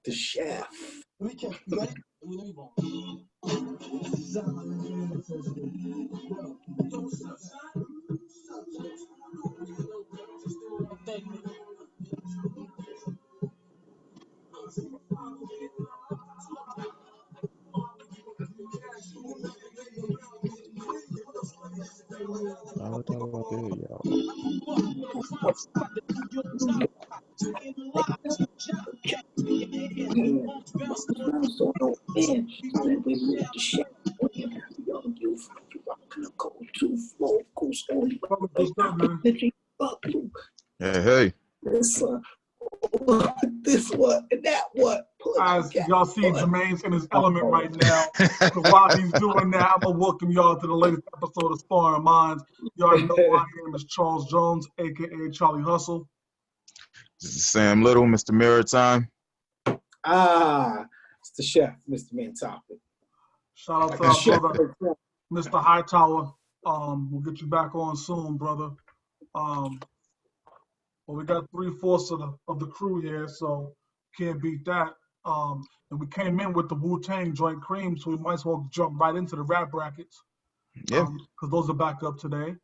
the chef. Hey. This what and that what. As y'all see, Jermaine's in his element right now. So while he's doing that, I'm gonna welcome y'all to the latest episode of Sparring Minds. Y'all know my name is Charles Jones, aka Charlie Hustle. This is Sam Little, Mr. Mirror Time. It's the chef, Mr. Main Topic. Shout out to our brother, Mr. Hightower. We'll get you back on soon, brother. Well, we got 3/4 of the crew here, so can't beat that. And we came in with the Wu-Tang joint cream, so we might as well jump right into the rap brackets. Yeah. Because those are back up today.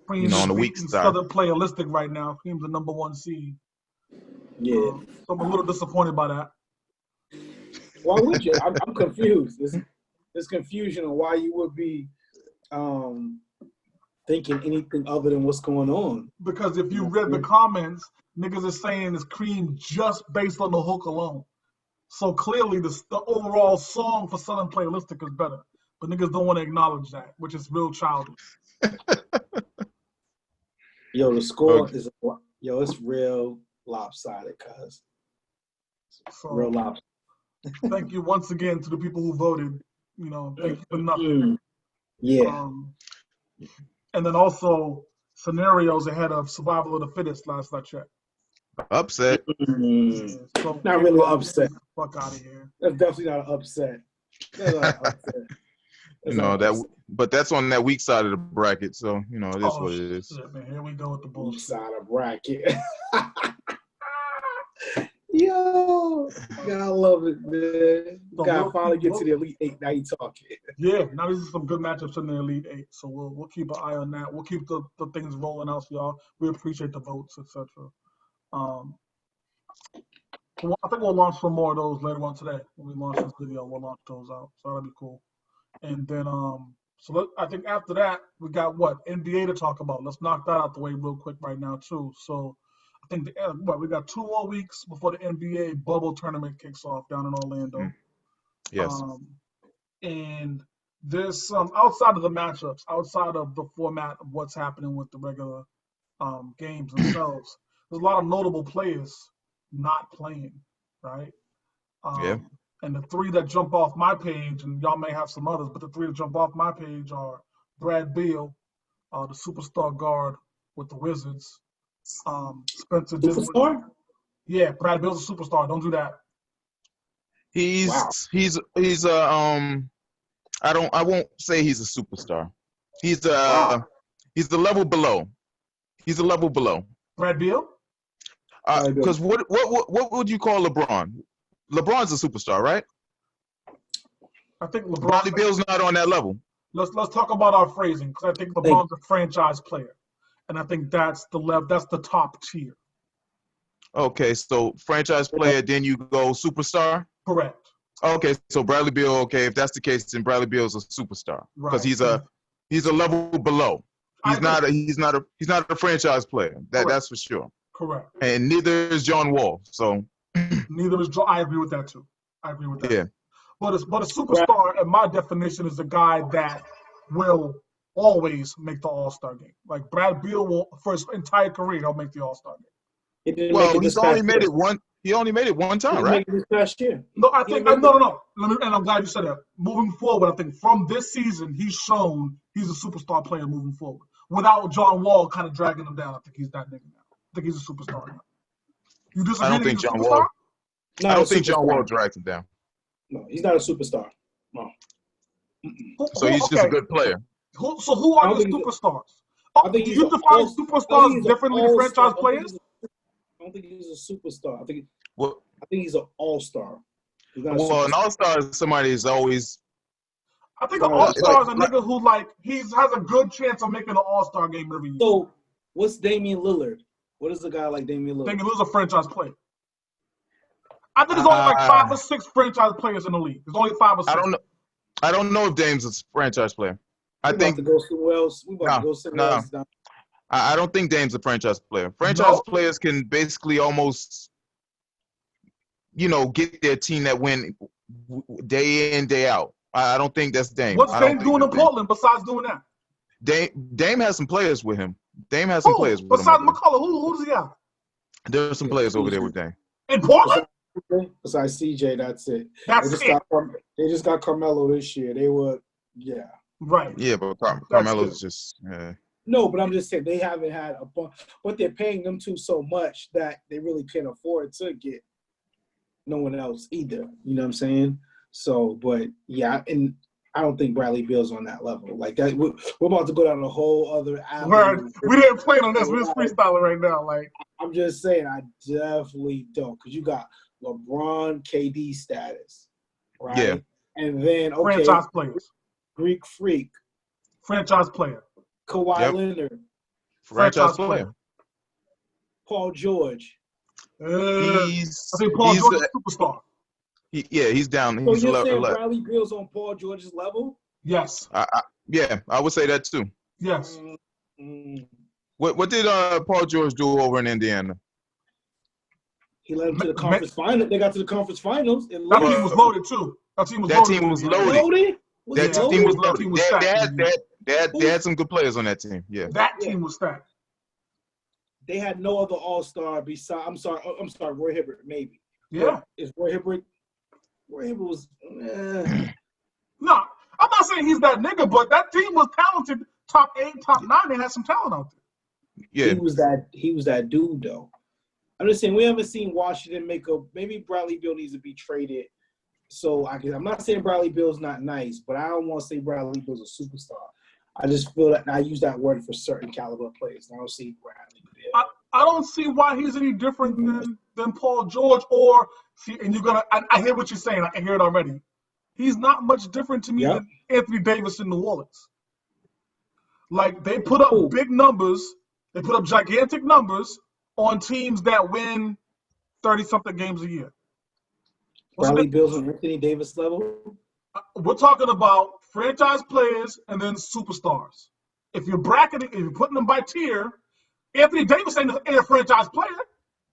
Cream on the weak is side. Southern Playalistic right now. Cream's the #1 seed. Yeah. So I'm a little disappointed by that. Why would you? I'm confused. There's confusion on why you would be thinking anything other than what's going on. Because if you read the comments, niggas are saying it's Cream just based on the hook alone. So clearly the overall song for Southern Playalistic is better. But niggas don't want to acknowledge that, which is real childish. Yo, the score is it's real lopsided, cuz. So, real lopsided. Thank you once again to the people who voted. Thank you for nothing. Yeah. And then also scenarios ahead of Survival of the Fittest last I checked. Upset. So not really upset. Fuck out of here. That's definitely not an upset. That's not an upset. But that's on that weak side of the bracket, so it is what it is. Shit, man. Here we go with the bullshit. Weak side of bracket. Yo, I love it, man. Gotta finally get to the Elite Eight. Now you talking. Yeah, now these are some good matchups in the Elite Eight, so we'll keep an eye on that. We'll keep the things rolling out for y'all. We appreciate the votes, etc. I think we'll launch some more of those later on today. When we launch this video, we'll launch those out, so that'll be cool. And then, I think after that, we got NBA to talk about. Let's knock that out the way real quick right now too. So. I think we got 2 more weeks before the NBA bubble tournament kicks off down in Orlando. Yes. And there's some outside of the matchups, outside of the format of what's happening with the regular games themselves. There's a lot of notable players not playing, right? And the 3 that jump off my page, and y'all may have some others, but the 3 that jump off my page are Brad Beal, the superstar guard with the Wizards. Spencer Superstar? Yeah, Brad Beal's a superstar. Don't do that. He's I won't say he's a superstar. He's the level below. He's a level below. Brad Beal? Because what would you call LeBron? LeBron's a superstar, right? I think LeBron. Bradley Beal's not on that level. Let's talk about our phrasing, because I think LeBron's a franchise player. And I think that's the top tier. Okay, so franchise player, then you go superstar? Correct. Okay, so Bradley Beal, okay, if that's the case, then Bradley Beal's a superstar. Because he's a level below. He's not a franchise player. That's for sure. Correct. And neither is John Wall. So neither is John. I agree with that too. Yeah. But a superstar, in my definition, is a guy that will always make the All-Star game. Like Brad Beal will, for his entire career, he'll make the All-Star game. Well, he's only made it one. He only made it one time, right? This past year. No, I think no. And I'm glad you said that. Moving forward, I think from this season, he's shown he's a superstar player moving forward. Without John Wall kind of dragging him down, I think he's that nigga now. I think he's a superstar now. You disagree? I don't think John Wall. I don't think John Wall dragged him down. No, he's not a superstar. No. So he's just a good player. So who are the superstars? Do you define superstars differently than franchise players? don't think he's a superstar. I think he's an all-star. Well, an all-star is somebody who's always. I think an all-star is a nigga who has a good chance of making an all-star game every year. So, what's Damian Lillard? What is a guy like Damian Lillard? Damian Lillard's a franchise player. I think there's only like 5 or 6 franchise players in the league. There's only 5 or 6. I don't know if Dame's a franchise player. I think to go somewhere else. We about to go somewhere else. I don't think Dame's a franchise player. Franchise players can basically almost, get their team that win day in, day out. I don't think that's Dame. What's Dame doing in Portland besides doing that? Dame has some players with him. Dame has some players with him. Besides McCullough, who does he have? There's some players over there with Dame. In Portland? Besides CJ, that's it. They just got Carmelo this year. They were, Right. Yeah, but Carmelo's just. No, but I'm just saying they haven't had a bunch. But they're paying them to so much that they really can't afford to get no one else either. You know what I'm saying? So, but yeah, and I don't think Bradley Beal's on that level. Like that, we're about to go down a whole other avenue. We didn't plan on this. We're just freestyling right now. Like I'm just saying, I definitely don't, because you got LeBron, KD status, right? Yeah. And then franchise players, Greek Freak, franchise player, Kawhi Leonard, franchise player, Paul George. I think Paul George is a superstar. He's down. So he's you're saying Bradley Beal's on Paul George's level? Yes. I would say that too. Yes. What did Paul George do over in Indiana? He led them to the conference finals. They got to the conference finals. That team was loaded too. That team was loaded. That team was loaded. They had some good players on that team. Yeah. That team was stacked. They had no other all-star besides. I'm sorry, Roy Hibbert maybe. Yeah. Is Roy Hibbert? Roy Hibbert was. No, I'm not saying he's that nigga, but that team was talented. Top 8, top 9. They had some talent out there. Yeah. He was that dude though. I'm just saying we haven't seen Washington make a. Maybe Bradley Beal needs to be traded. So I'm not saying Bradley Beal's not nice, but I don't want to say Bradley Beal's a superstar. I just feel that I use that word for certain caliber players. I don't see Bradley Beal. I don't see why he's any different than Paul George or see. And you're gonna. I hear what you're saying. I can hear it already. He's not much different to me than Anthony Davis in New Orleans. Like they put up big numbers. They put up gigantic numbers on teams that win 30-something games a year. Bradley Beal's on Anthony Davis level? We're talking about franchise players and then superstars. If you're bracketing, if you're putting them by tier, Anthony Davis ain't a franchise player,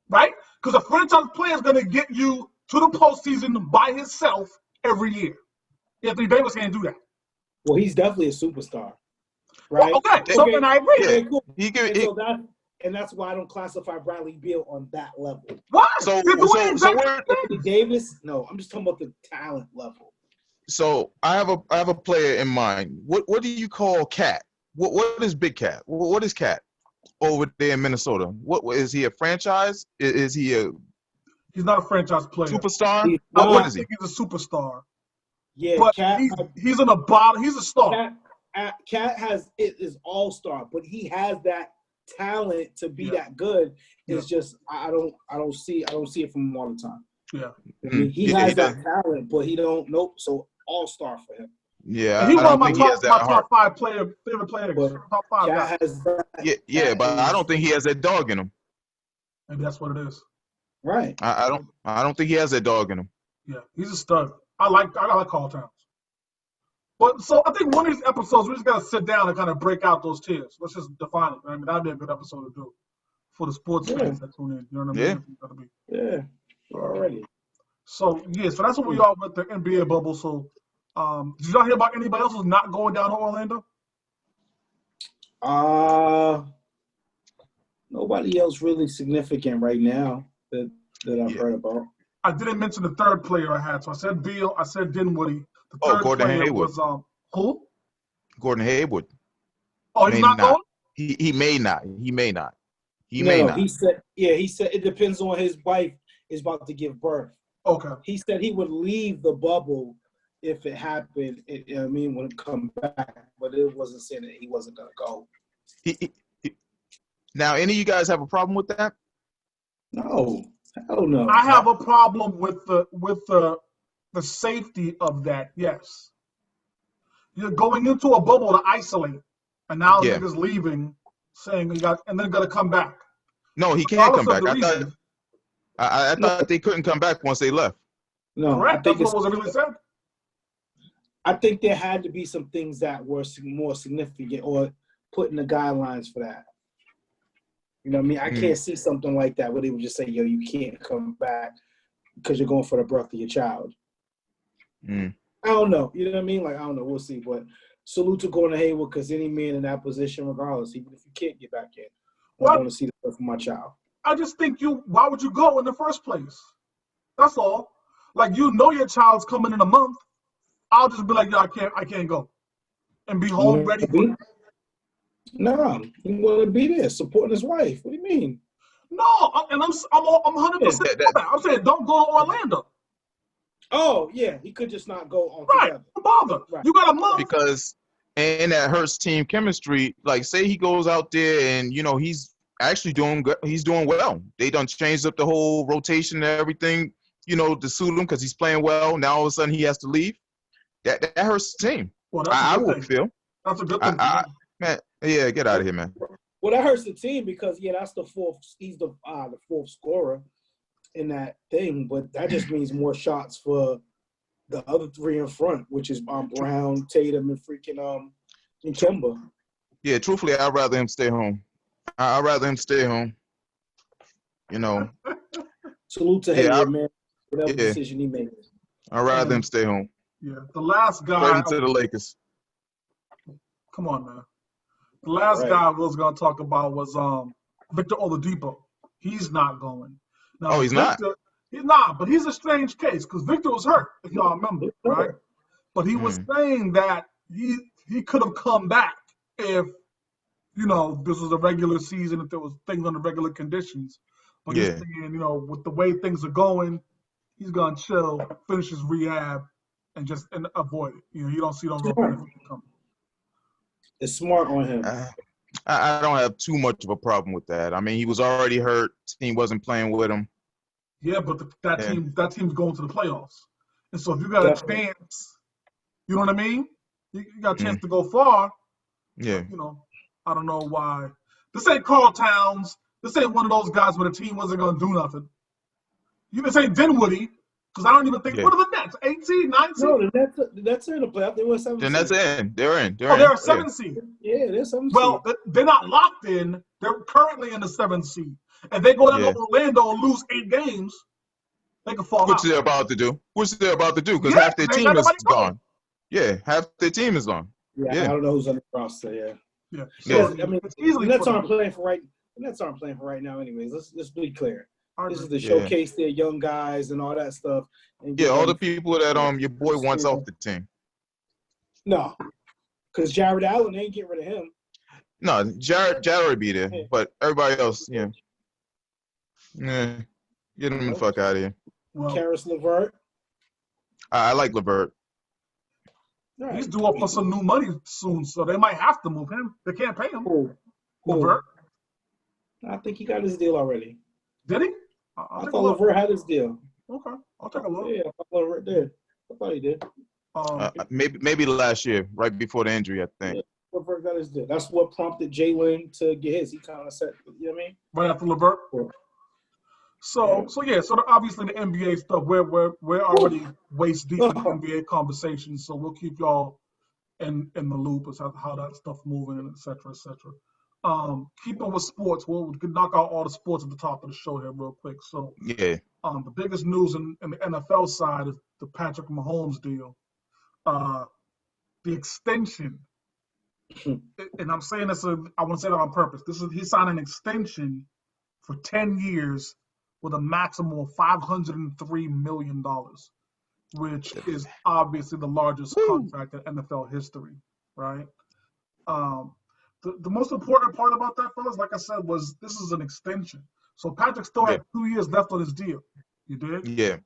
right? Because a franchise player is going to get you to the postseason by himself every year. Anthony Davis can't do that. Well, he's definitely a superstar, right? Well, okay, so then I agree. Okay, cool. And that's why I don't classify Bradley Beal on that level. Why? So Anthony Davis? No, I'm just talking about the talent level. So I have a player in mind. What do you call Cat? What is Big Cat? What is Cat over there in Minnesota? What is he, a franchise? Is he a? He's not a franchise player. Superstar? What is he? He's a superstar. Yeah, but Cat, he's in the bottom. He's a star. Cat is all-star, but he has that talent to be that good. It's just I don't see it from him all the time. Yeah, I mean, he has that talent, but he don't. Nope. So all-star for him. Yeah, and he's one of my top 5 favorite players. Top 5 guys. But I don't think he has that dog in him. Maybe that's what it is. Right. I don't think he has that dog in him. Yeah, he's a stud. I like Carl Towns. But so I think one of these episodes we just gotta sit down and kind of break out those tiers. Let's just define it. I mean, that'd be a good episode to do for the sports fans that tune in. You know what I mean? Yeah. Already. So so that's what we are with the NBA bubble. So did y'all hear about anybody else who's not going down to Orlando? Nobody else really significant right now that I've heard about. I didn't mention the third player I had. So I said Beal, I said Dinwiddie. The third Gordon player Hayward. Was who? Gordon Hayward. Oh, he's not going? He may not. He may not. He said it depends on his wife is about to give birth. Okay. He said he would leave the bubble if it happened. When it come back, but it wasn't saying that he wasn't gonna go. Now, any of you guys have a problem with that? No, hell no. I have a problem with the safety of that. Yes, you're going into a bubble to isolate, and now Yeah. niggas leaving, saying and then got to come back. No, he can't Regardless come of back. the reason. I No, thought they couldn't come back once they left. no. Correct. That's what was originally said. I think there had to be some things that were more significant or put in the guidelines for that. You know what I mean? I can't see something like that where they would just say, yo, you can't come back because you're going for the birth of your child. I don't know. You know what I mean? Like, I don't know. We'll see. But salute to Gordon Hayward because any man in that position, regardless, even if you can't get back in, I want to see the birth of my child. I just think why would you go in the first place? That's all. Like, you know your child's coming in a month. I'll just be like, yo, I can't go. And be home ready for it. No, he want to be there supporting his wife. What do you mean? No, and I'm 100% for that. I'm saying don't go to Orlando. Oh, yeah, he could just not go on Right, together. don't bother. Right. You got a month. Because, and that hurts team chemistry. Like, say he goes out there and, you know, he's actually doing good. He's doing well. They done changed up the whole rotation and everything, you know, to suit him because he's playing well. Now all of a sudden he has to leave. That hurts the team. Well, that's a good thing. Feel. That's a good thing. Man, yeah, get out of here, man. Well, that hurts the team because that's the fourth. He's the fourth scorer in that thing, but that just means more shots for the other three in front, which is Brown, Tatum, and freaking and Kemba. Yeah, truthfully, I'd rather him stay home. I'd rather him stay home. You know. Salute to Hayward, man. Whatever decision he makes. I'd rather him stay home. Yeah, the last guy. Straight to the Lakers. Come on, man. The last guy I was going to talk about was Victor Oladipo. He's not going. Now, he's not? He's not, but he's a strange case because Victor was hurt, if y'all remember, right? But he was saying that he could have come back if, you know, this was a regular season, if there was things under regular conditions. But he's saying, you know, with the way things are going, he's going to chill, finish his rehab, and avoid it. You know, you don't see no real benefit coming. It's smart on him. I don't have too much of a problem with that. I mean, he was already hurt. Team wasn't playing with him. Yeah, but that team's going to the playoffs. And so if you got a chance, you know what I mean? You got a chance to go far. Yeah. But, you know, I don't know why. This ain't Carl Towns. This ain't one of those guys where the team wasn't going to do nothing. This ain't Dinwiddie. Because I don't even think, what are the Nets? 18, 19? No, the Nets are in the playoff. They were 7 seed. The Nets are in. They're in. They're a 7 seed. Yeah, they're 7 seed. Well, they're not locked in. They're currently in the 7th seed. If they go down to Orlando and lose 8 games, they can fall out. Which they're about to do. Because half their team is gone. Yeah, half their team is gone. Yeah, I don't know who's on the roster. Yeah. So, I mean, the Nets aren't playing for right now anyways. Let's be clear. This is to showcase their young guys and all that stuff. And all the people that your boy wants off the team. No, because Jared Allen, they ain't get rid of him. No, Jared would be there, but everybody else, get him the fuck out of here. Well, Karis LeVert. I like LeVert. Right. He's due up for some new money soon, so they might have to move him. They can't pay him. LeVert. I think he got his deal already. Did he? I thought LeVert had his deal. Okay, I'll take a look. Yeah, I thought LeVert did. I thought he did. Maybe last year, right before the injury, I think. Yeah, LeVert got his deal. That's what prompted Jalen to get his. He kind of said, you know what I mean? Right after LeVert. Yeah. So obviously the NBA stuff. We're already waist deep in the NBA conversation. So we'll keep y'all in the loop as how that stuff moving and et cetera, et cetera. Keeping with sports, we can knock out all the sports at the top of the show here real quick. So the biggest news in the NFL side is the Patrick Mahomes deal, the extension. And I'm saying this, I want to say that on purpose. He signed an extension for 10 years with a maximum of $503 million, which is obviously the largest contract in NFL history, right? The most important part about that, fellas, like I said, was this is an extension. So Patrick still had 2 years left on his deal. You did? Yeah.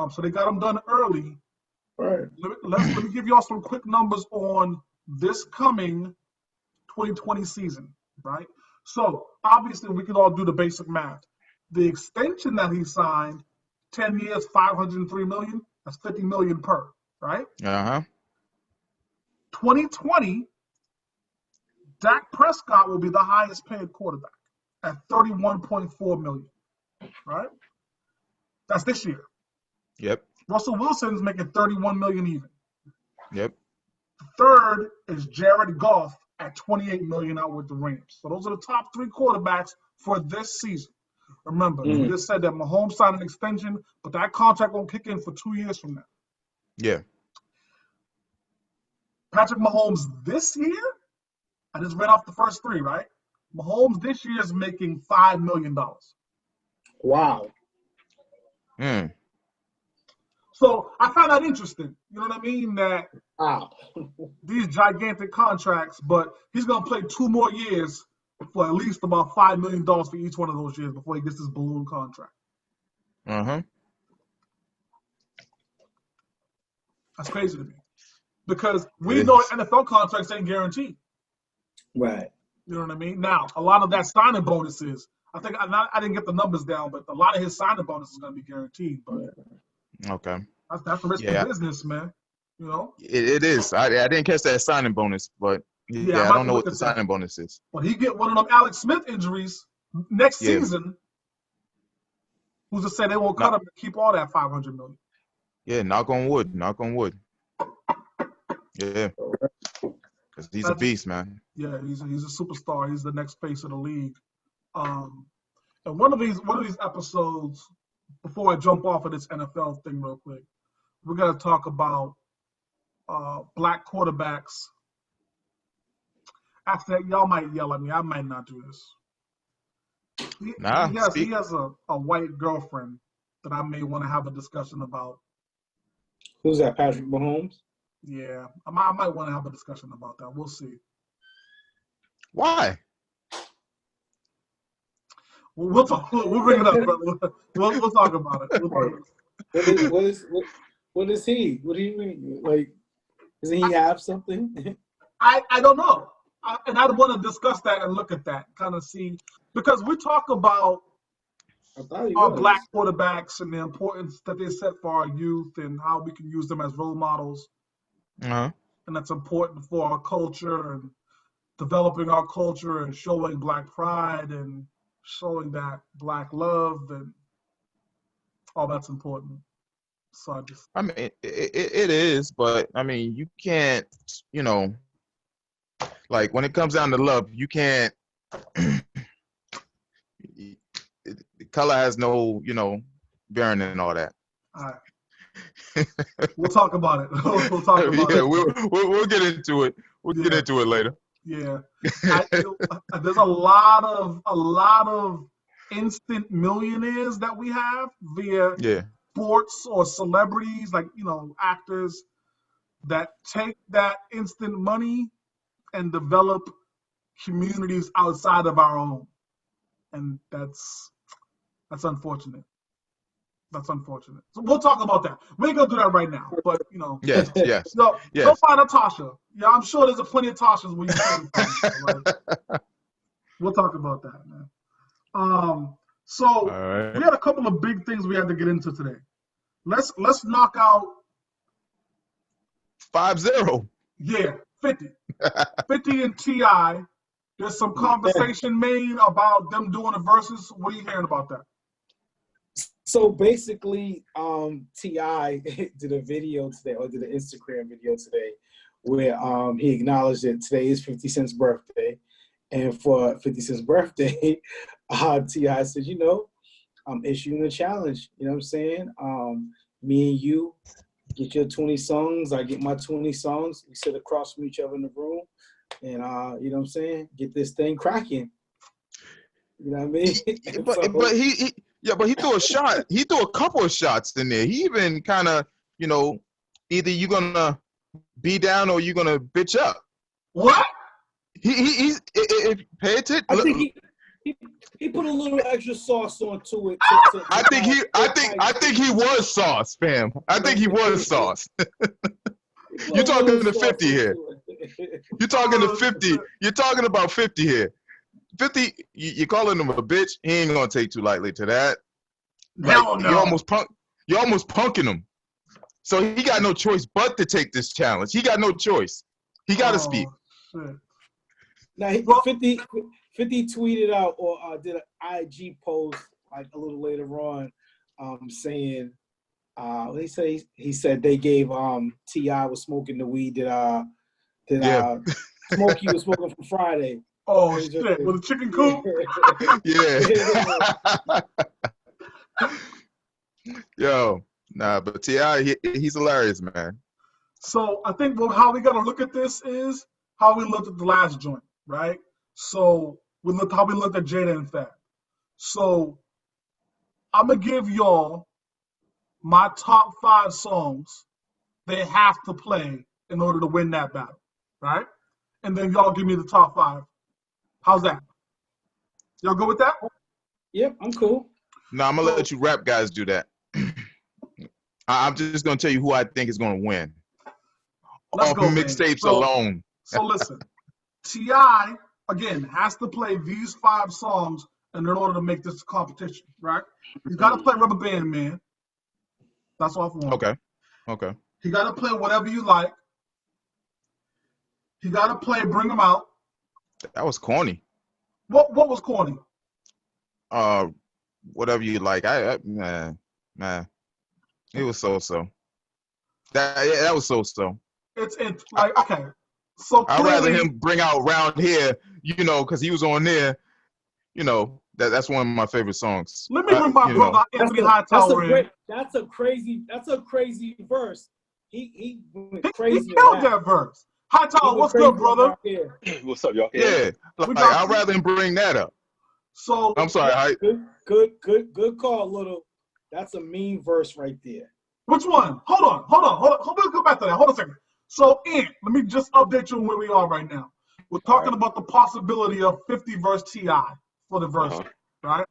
So they got him done early. Right. Let me give y'all some quick numbers on this coming 2020 season, right? So obviously we can all do the basic math. The extension that he signed, 10 years, $503 million, that's $50 million per, right? 2020, Dak Prescott will be the highest paid quarterback at $31.4 million, right? That's this year. Yep. Russell Wilson's making $31 million even. Yep. Third is Jared Goff at $28 million out with the Rams. So those are the top three quarterbacks for this season. Remember, we just said that Mahomes signed an extension, but that contract won't kick in for 2 years from now. Yeah. Patrick Mahomes this year, I just read off the first three, right? Mahomes this year is making $5 million. Wow. So I found that interesting. You know what I mean? That Wow. these gigantic contracts, but he's going to play 2 more years for at least about $5 million for each one of those years before he gets his balloon contract. That's crazy to me. Because we know NFL contracts ain't guaranteed. Right. You know what I mean? Now, a lot of that signing bonuses, I think I didn't get the numbers down, but a lot of his signing bonus is going to be guaranteed. But okay. That's the risk of business, man. You know? It is. I didn't catch that signing bonus, but I don't know what the signing bonus is. Well, he get one of them Alex Smith injuries next season. Who's to say they won't cut him to keep all that $500 million? Yeah, knock on wood. Knock on wood. Yeah. Because he's a beast, man. Yeah, he's a superstar. He's the next face of the league. And one of these episodes, before I jump off of this NFL thing real quick, we're gonna talk about black quarterbacks. Actually, y'all might yell at me. I might not do this. He has a white girlfriend that I may want to have a discussion about. Who's that, Patrick Mahomes? Yeah, I might want to have a discussion about that. We'll see. Why? We'll talk. We'll bring it up, brother. We'll talk about it. What is he? What do you mean? Like, doesn't he have something? I don't know. And I'd want to discuss that and look at that, kind of see, because we talk about our black quarterbacks and the importance that they set for our youth and how we can use them as role models. And that's important for our culture and developing our culture and showing black pride and showing that black love and all that's important. So I mean, it is, but I mean, you can't, like when it comes down to love, you can't. The color has no, bearing and all that. All right. We'll talk about it. We'll talk about it. We'll get into it. We'll get into it later. Yeah. There's a lot of instant millionaires that we have via sports or celebrities, like, actors that take that instant money and develop communities outside of our own. And that's unfortunate. That's unfortunate. So we'll talk about that. We ain't gonna do that right now, but Yes. So go find a Tasha. Yeah, I'm sure there's plenty of Tashas where you can find. Right? We'll talk about that, man. So we had a couple of big things we had to get into today. Let's knock out 5-0. Yeah, 50. 50 and TI. There's some conversation made about them doing a versus. What are you hearing about that? So basically, TI did a video today, or did an Instagram video today, where he acknowledged that today is 50 Cent's birthday. And for 50 Cent's birthday, TI said, I'm issuing a challenge. You know what I'm saying? Me and you get your 20 songs. I get my 20 songs. We sit across from each other in the room. And, you know what I'm saying? Get this thing cracking. You know what I mean? But he threw a shot. He threw a couple of shots in there. He even kind of, either you're going to be down or you're going to bitch up. What? He's pay attention. I think he put a little extra sauce onto it. I think he was sauce, fam. I think he was sauce. You're talking to 50 here. You're talking to 50. You're talking about 50 here. 50, you calling him a bitch, he ain't gonna take too lightly to that. Like, Hell no. You're almost punking him. So he got no choice but to take this challenge. He got no choice. He got to speak. Shit. Now, 50 tweeted out or did an IG post like a little later on, saying, he said they gave T.I. was smoking the weed that Smokey was smoking for Friday. Oh shit! With a chicken coop. Yeah. Yo, nah, but T.I. he's hilarious, man. So I think how we gotta look at this is how we looked at the last joint, right? So how we looked at Jada and Fab. So I'm gonna give y'all my top 5 songs they have to play in order to win that battle, right? And then y'all give me the top 5. How's that? Y'all go with that? Yep, I'm cool. No, I'm gonna let you rap guys do that. I'm just gonna tell you who I think is gonna win. Let's Off go, mixtapes alone. So listen, T.I. again has to play these 5 songs in order to make this competition, right? He's got to play Rubber Band Man. That's off one. Okay. He got to play Whatever You Like. He got to play Bring 'Em Out. That was corny. What was corny? Whatever you like. Man. It was so. That was so. It's like, okay. So I'd clearly, rather him bring out Round Here, because he was on there. That's one of my favorite songs. Let me bring my brother Anthony Hightower in. That's a crazy verse. He went crazy. He killed that verse. Hightower, what's good, brother? What's up, y'all? Yeah, I'd rather him bring that up. So I'm sorry. Good call, Little. That's a mean verse right there. Which one? Hold on. Let's go back to that. Hold on a second. So, Ant, let me just update you on where we are right now. We're talking about the possibility of 50 versus T.I. for the verse, right?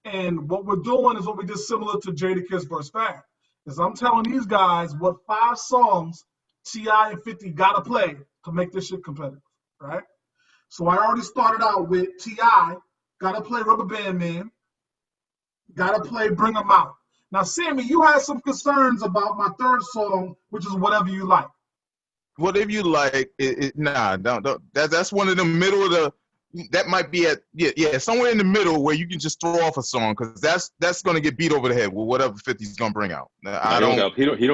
And what we're doing is what we did similar to Jadakiss versus Fab. Is I'm telling these guys what 5 songs T.I. and 50 gotta play to make this shit competitive, right? So I already started out with T.I. gotta play Rubber Band Man, gotta play Bring 'Em Out. Now, Sammy, you had some concerns about my 3rd song, which is Whatever You Like. Whatever you like, don't. That's one of the middle of the. That might be at somewhere in the middle where you can just throw off a song, because that's gonna get beat over the head with whatever 50's gonna bring out. He don't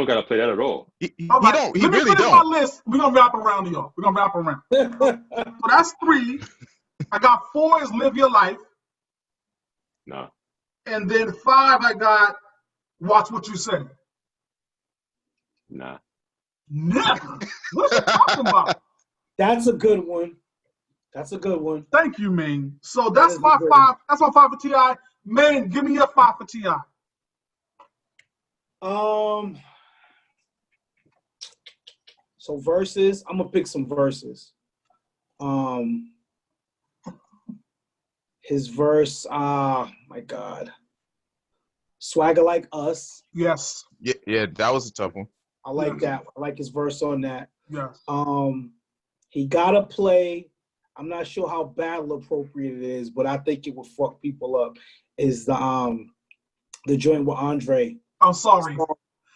gotta play that at all. He don't. He really don't. My list. We're gonna wrap around, y'all. So that's 3. I got 4 is Live Your Life. Nah. And then 5 I got Watch What You Say. Nah. Never. What are you talking about? That's a good one. Thank you, man. So that's my 5. That's my 5 for T.I. Man, give me your 5 for T.I. So verses. I'm gonna pick some verses. His verse. My God. Swagger Like Us. Yes. Yeah, that was a tough one. I like that. I like his verse on that. Yes. He gotta play. I'm not sure how battle appropriate it is, but I think it will fuck people up. Is the joint with Andre? I'm sorry.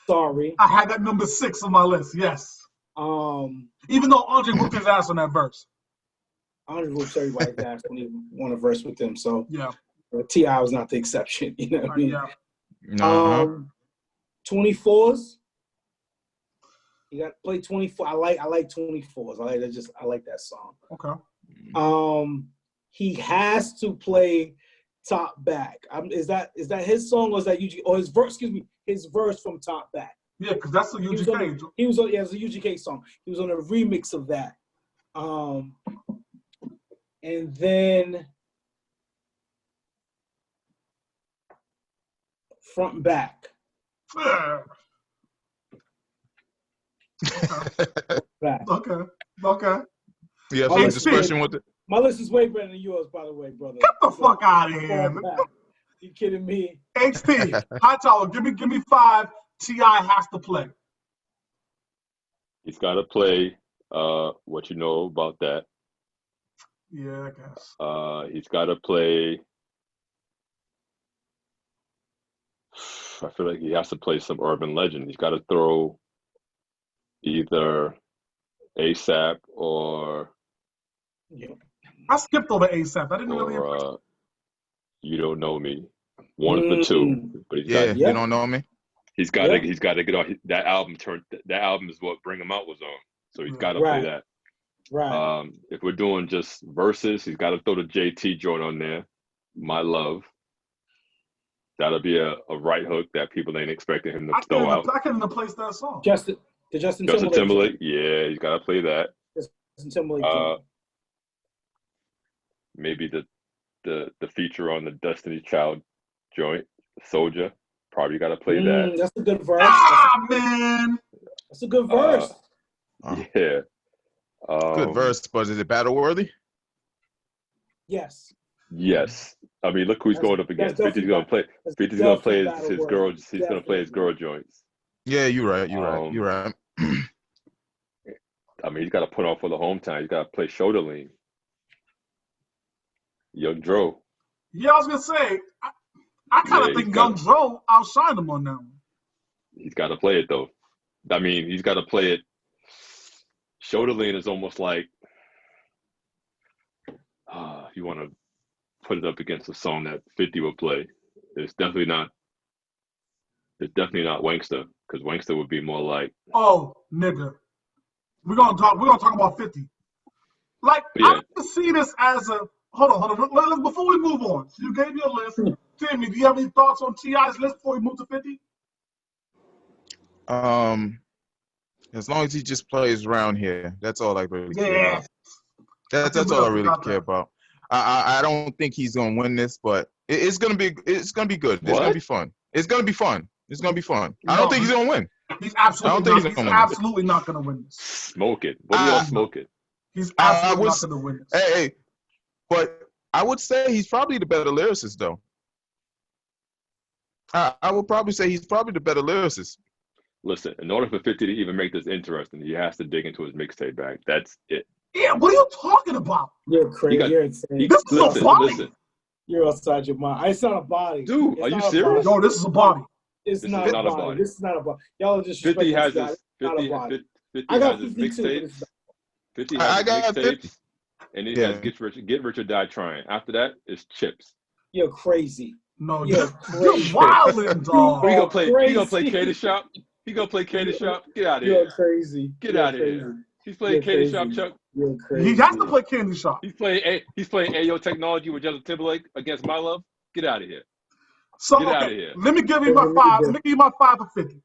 Sorry. I had that number 6 on my list. Yes. Even though Andre whooped his ass on that verse. Andre whooped everybody's ass when he won a verse with him. So yeah. T.I. was not the exception. You know what I mean? Yeah. 24s. You got to play 24. I like 24s. I like that song. Okay. He has to play Top Back. Is that his song or is that UG or his verse? Excuse me, his verse from Top Back. Yeah, because that's a UGK. It was a UGK song. He was on a remix of that. And then Front and Back. Okay. You have some discretion with it? My list is way better than yours, by the way, brother. Get the fuck out of here. You kidding me? HP, Hightower, give me 5 T.I. has to play. He's got to play What You Know About That. Yeah, I guess. He's got to play. I feel like he has to play some urban legend. He's got to throw either ASAP or I skipped over ASAP. I didn't really. You Don't Know Me. One of the two, but he's got. You don't know me. He's got to. He's got to get on that album. That album is what Bring 'Em Out was on. So he's got to play that. Right. If we're doing just verses, he's got to throw the JT joint on there. My Love. That'll be a right hook that people ain't expecting him to throw out. I can't even place that song. Justin Timberlake. Yeah, he's got to play that. Justin Timberlake. Maybe the feature on the Destiny Child joint, Soldier. Probably got to play that. That's a good verse. Man. That's a good verse. Yeah. Good verse, but is it battle worthy? Yes. Yes. I mean, look who he's going up against. 50's going to play. 50's going to play his girl. He's going to play his girl joints. Yeah, you're right. You're right. I mean, he's got to put on for the hometown. He's got to play Shoulder Lean. Young Dro. Yeah, I was gonna say. I kind of think Young Dro outshined him on that one. He's got to play it though. I mean, he's got to play it. Shoulder Lean is almost like you want to put it up against a song that 50 would play. It's definitely not Wankster, because Wankster would be more like, oh nigga, we're gonna talk about 50. Like I can see this as a hold on. Before we move on, so you gave me a list. Timmy, do you have any thoughts on T.I.'s list before we move to 50? As long as he just plays around here, that's all I really care about. That's all I really care about. I don't think he's gonna win this, but it's gonna be good. It's gonna be fun. It's gonna be fun. I don't think he's gonna win. He's absolutely not gonna win this. Smoke it. What do y'all smoke it? He's absolutely not gonna win this. Hey, but I would say he's probably the better lyricist, though. I would probably say he's probably the better lyricist. Listen, in order for 50 to even make this interesting, he has to dig into his mixtape bag. That's it. Yeah, what are you talking about? You're crazy. You're insane. This is a body. Listen. You're outside your mind. It's not a body. Dude, are you serious? No, this is a body. It's not a body. This is not a body. Y'all are just 50 has his 50 has his mixtapes. 50 has his mixtapes. And he has Get Rich or Die Trying. After that, it's Chips. You're crazy. No, you're wilding, dog. He gonna play Candy Shop. He gonna play Candy Shop. Get out of here. You're crazy. Get out of here. He's playing Candy Shop, Chuck. You're crazy. He has to play Candy Shop. He's playing Ayo Technology with Justin Timberlake against My Love. Get out of here. So Get out of here. Let me give you my five. Let me give you my 5 for 50.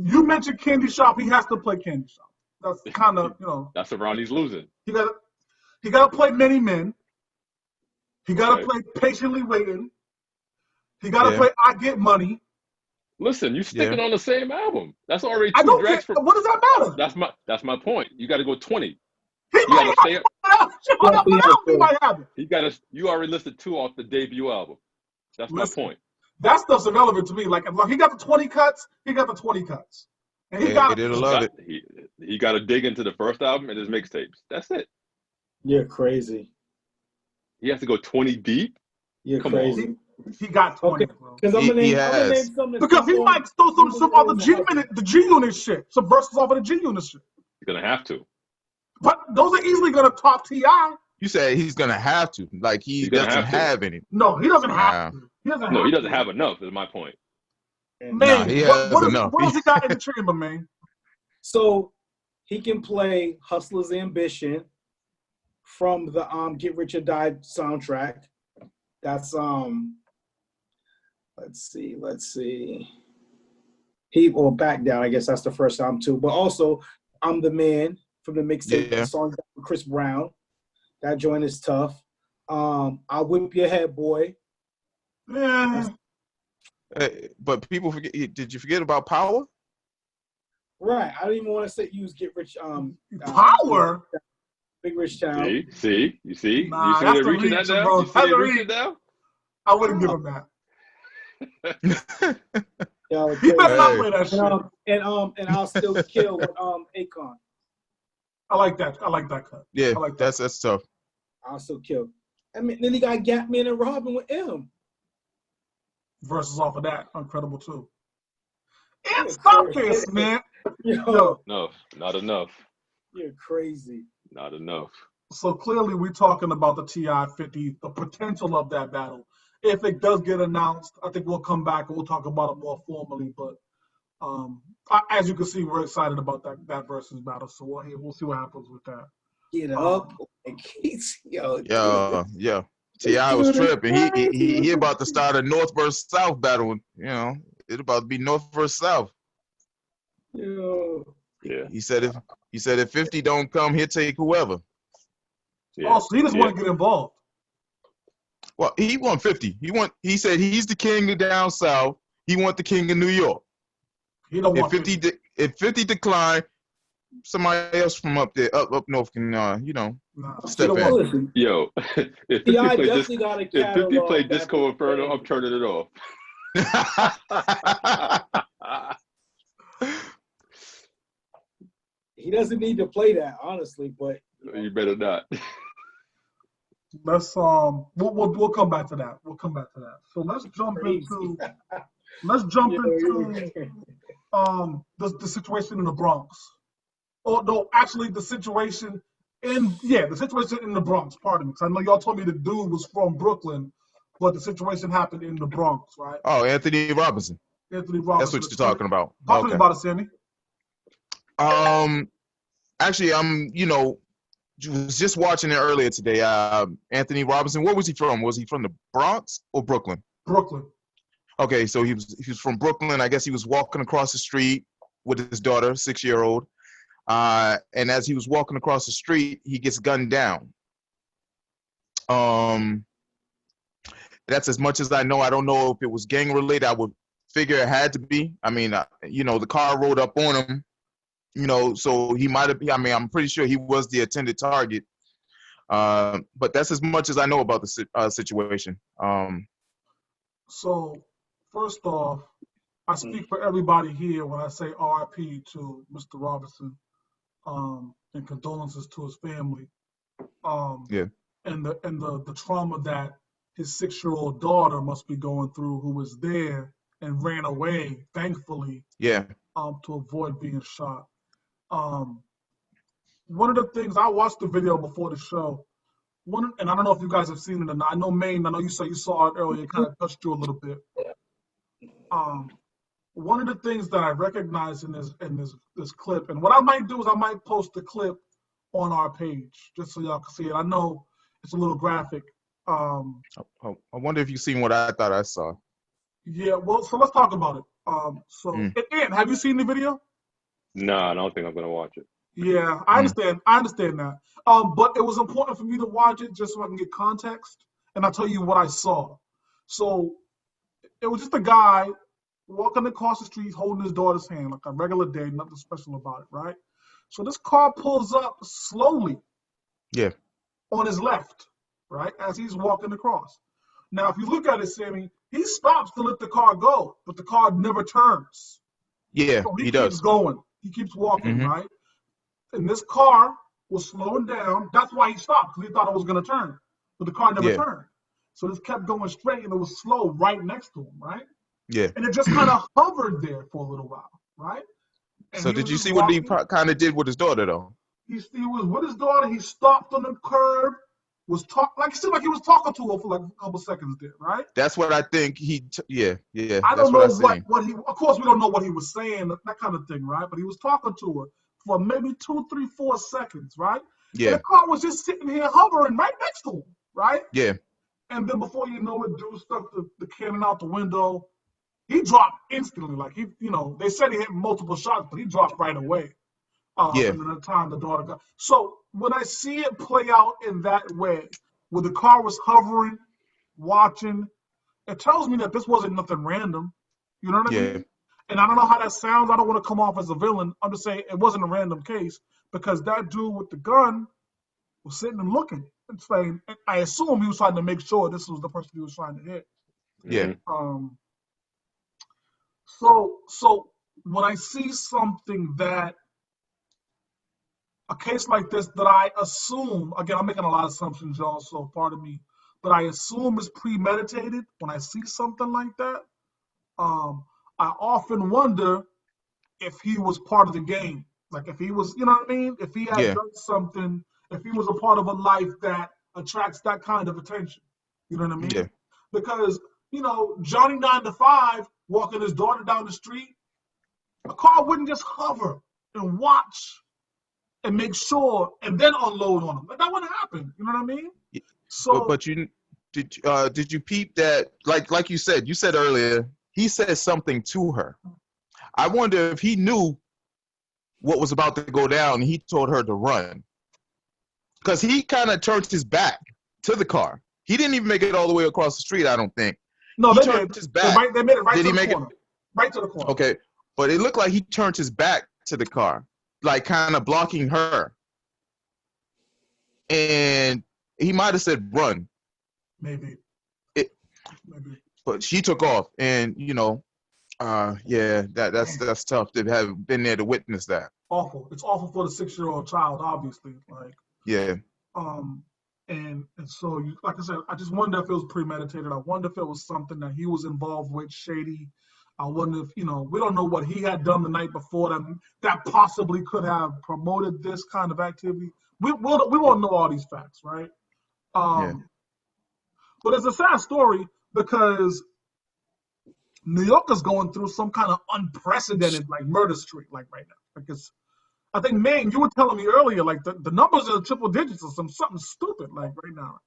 You mentioned Candy Shop. He has to play Candy Shop. That's kind of That's around he's losing. He got to play Many Men. He got to play Patiently Waiting. He got to play I Get Money. Listen, you sticking on the same album. That's already I two don't tracks. care. What does that matter? That's my point. You got to go 20. He might have it. You already listed 2 off the debut album. That's my point. That stuff's irrelevant to me. Like he got the 20 cuts, he got the 20 cuts. And he got it. He got to dig into the first album and his mixtapes. That's it. You're crazy. He has to go 20 deep? You're crazy. He got 20, bro. Because I'm gonna name something. Because he might throw some other the G Unit shit. Some verses off of the G Unit shit. He's gonna have to. But those are easily gonna top T.I. You say he's gonna have to. Like he doesn't have any. No, he doesn't have to. He doesn't have enough, is my point. Man, he has enough. What else he got in the chamber, man? So he can play Hustler's Ambition from the Get Rich or Die soundtrack. That's let's see. Back Down, I guess that's the first album too. But also I'm the Man from the mixtape, the song with Chris Brown. That joint is tough. I'll Whip Your Head, Boy. Yeah. But people forget. Did you forget about Power? Right. I don't even want to use Get Rich. Power. Big Rich Town. You see? Nah, you see they're reaching that now? You see they're reaching now? I wouldn't give him that. Yo, he better not play that shit. And I'll Still Kill with Akon. I like that cut. Yeah, I like that. that's tough. I'll still kill. I mean, then he got Gatman and Robin with M. Versus off of that, incredible too. And You're stop crazy. this, man. Yo, No, not enough. you're crazy. Not enough. So clearly we're talking about the TI 50, the potential of that battle. If it does get announced, I think we'll come back and we'll talk about it more formally. But as you can see, we're excited about that versus battle. So we'll see what happens with that. Get up. Like, yo, Yeah. T.I. was tripping. He about to start a North versus South battle. You know, it's about to be North versus South. Yo. Yeah. He said if 50 don't come, he'll take whoever. Yeah. Oh, so he just want to get involved. Well, he want 50. He said he's the king of down south. He want the king of New York. He don't If want 50. If 50 decline, somebody else from up there, up north can step in. Listen, Yo, if 50 T.I. play definitely got a if 50 catalog. play Disco Inferno, I'm turning it off. He doesn't need to play that, honestly, but You better not. Let's we'll come back to that. We'll come back to that. So let's jump crazy. into the situation in the Bronx. Oh no, actually the situation in the Bronx. Pardon me, because I know y'all told me the dude was from Brooklyn, but the situation happened in the Bronx, right? Oh, Anthony Robinson. Anthony Robinson. That's what you're talking about. Talk to me about it, Sammy. Actually, was just watching it earlier today. Anthony Robinson. Where was he from? Was he from the Bronx or Brooklyn? Brooklyn. Okay, so he was from Brooklyn. I guess he was walking across the street with his daughter, 6-year-old. And as he was walking across the street, he gets gunned down. That's as much as I know. I don't know if it was gang related. I would figure it had to be. I mean, the car rolled up on him. So he might have. I mean, I'm pretty sure he was the intended target. But that's as much as I know about the situation. So first off, I speak for everybody here when I say RIP to Mr. Robinson, and condolences to his family. Yeah. And the trauma that his 6-year-old daughter must be going through, who was there and ran away, thankfully. Yeah. To avoid being shot. One of the things, I watched the video before the show. And I don't know if you guys have seen it or not. I know Maine. I know you saw it earlier. It kind of touched you a little bit. One of the things that I recognize in this clip, and what I might do is I might post the clip on our page just so y'all can see it. I know it's a little graphic. I wonder if you've seen what I thought I saw. Yeah. Well, so let's talk about it. Ant, have you seen the video? No, I don't think I'm gonna watch it. Yeah, I understand. I understand that. But it was important for me to watch it just so I can get context, and I'll tell you what I saw. So it was just a guy walking across the street holding his daughter's hand like a regular day, nothing special about it, right? So this car pulls up slowly. Yeah. On his left, right, as he's walking across. Now, if you look at it, Sammy, he stops to let the car go, but the car never turns. Yeah, so he keeps does. Going. He keeps walking, right? And this car was slowing down. That's why he stopped, because he thought it was going to turn. But the car never turned. So this kept going straight, and it was slow right next to him, right? Yeah. And it just kind of hovered there for a little while, right? And so did you see what he kind of did with his daughter, though? He was with his daughter. He stopped on the curb, it seemed like he was talking to her for like a couple seconds there, right? That's what I think yeah. I don't know what he, of course we don't know what he was saying, that kind of thing, right? But he was talking to her for maybe 2, 3, 4 seconds, right? Yeah. And the car was just sitting here hovering right next to him, right? Yeah. And then before you know it, dude stuck the cannon out the window. He dropped instantly. Like they said he hit multiple shots, but he dropped right away. And then the time the daughter got. So when I see it play out in that way, where the car was hovering, watching, it tells me that this wasn't nothing random. You know what I mean? And I don't know how that sounds. I don't want to come off as a villain. I'm just saying it wasn't a random case, because that dude with the gun was sitting and looking and saying, I assume he was trying to make sure this was the person he was trying to hit. Yeah. So when I see something that a case like this that I assume, again, I'm making a lot of assumptions, y'all, so pardon me, but I assume is premeditated when I see something like that. I often wonder if he was part of the game. Like if he was, you know what I mean? If he had Yeah, done something, if he was a part of a life that attracts that kind of attention. You know what I yeah, mean? Because, Johnny 9 to 5 walking his daughter down the street, a car wouldn't just hover and watch and make sure and then unload on him. Like that wouldn't happen. You know what I mean? yeah. But So did you peep that? Like you said earlier, he said something to her. I wonder if he knew what was about to go down and he told her to run, because he kind of turned his back to the car. He didn't even make it all the way across the street, I don't think. no, He they turned did. his They, back. right, they made it right Did to he the make it? corner. Right to the corner. Okay, but it looked like he turned his back to the car, like kind of blocking her, and he might have said run. Maybe. It, Maybe. but she took off, and yeah, that's Man, that's tough to have been there to witness that. awful. It's awful for the 6-year-old child, obviously. Like, Yeah, um, and so like I said, I just wonder if it was premeditated. I wonder if it was something that he was involved with, shady. I wonder if we don't know what he had done the night before that possibly could have promoted this kind of activity. We won't know all these facts, right? yeah, Um, but it's a sad story because New York is going through some kind of unprecedented like murder streak like right now. Like I think, man, you were telling me earlier, like the numbers are triple digits or something stupid like right now.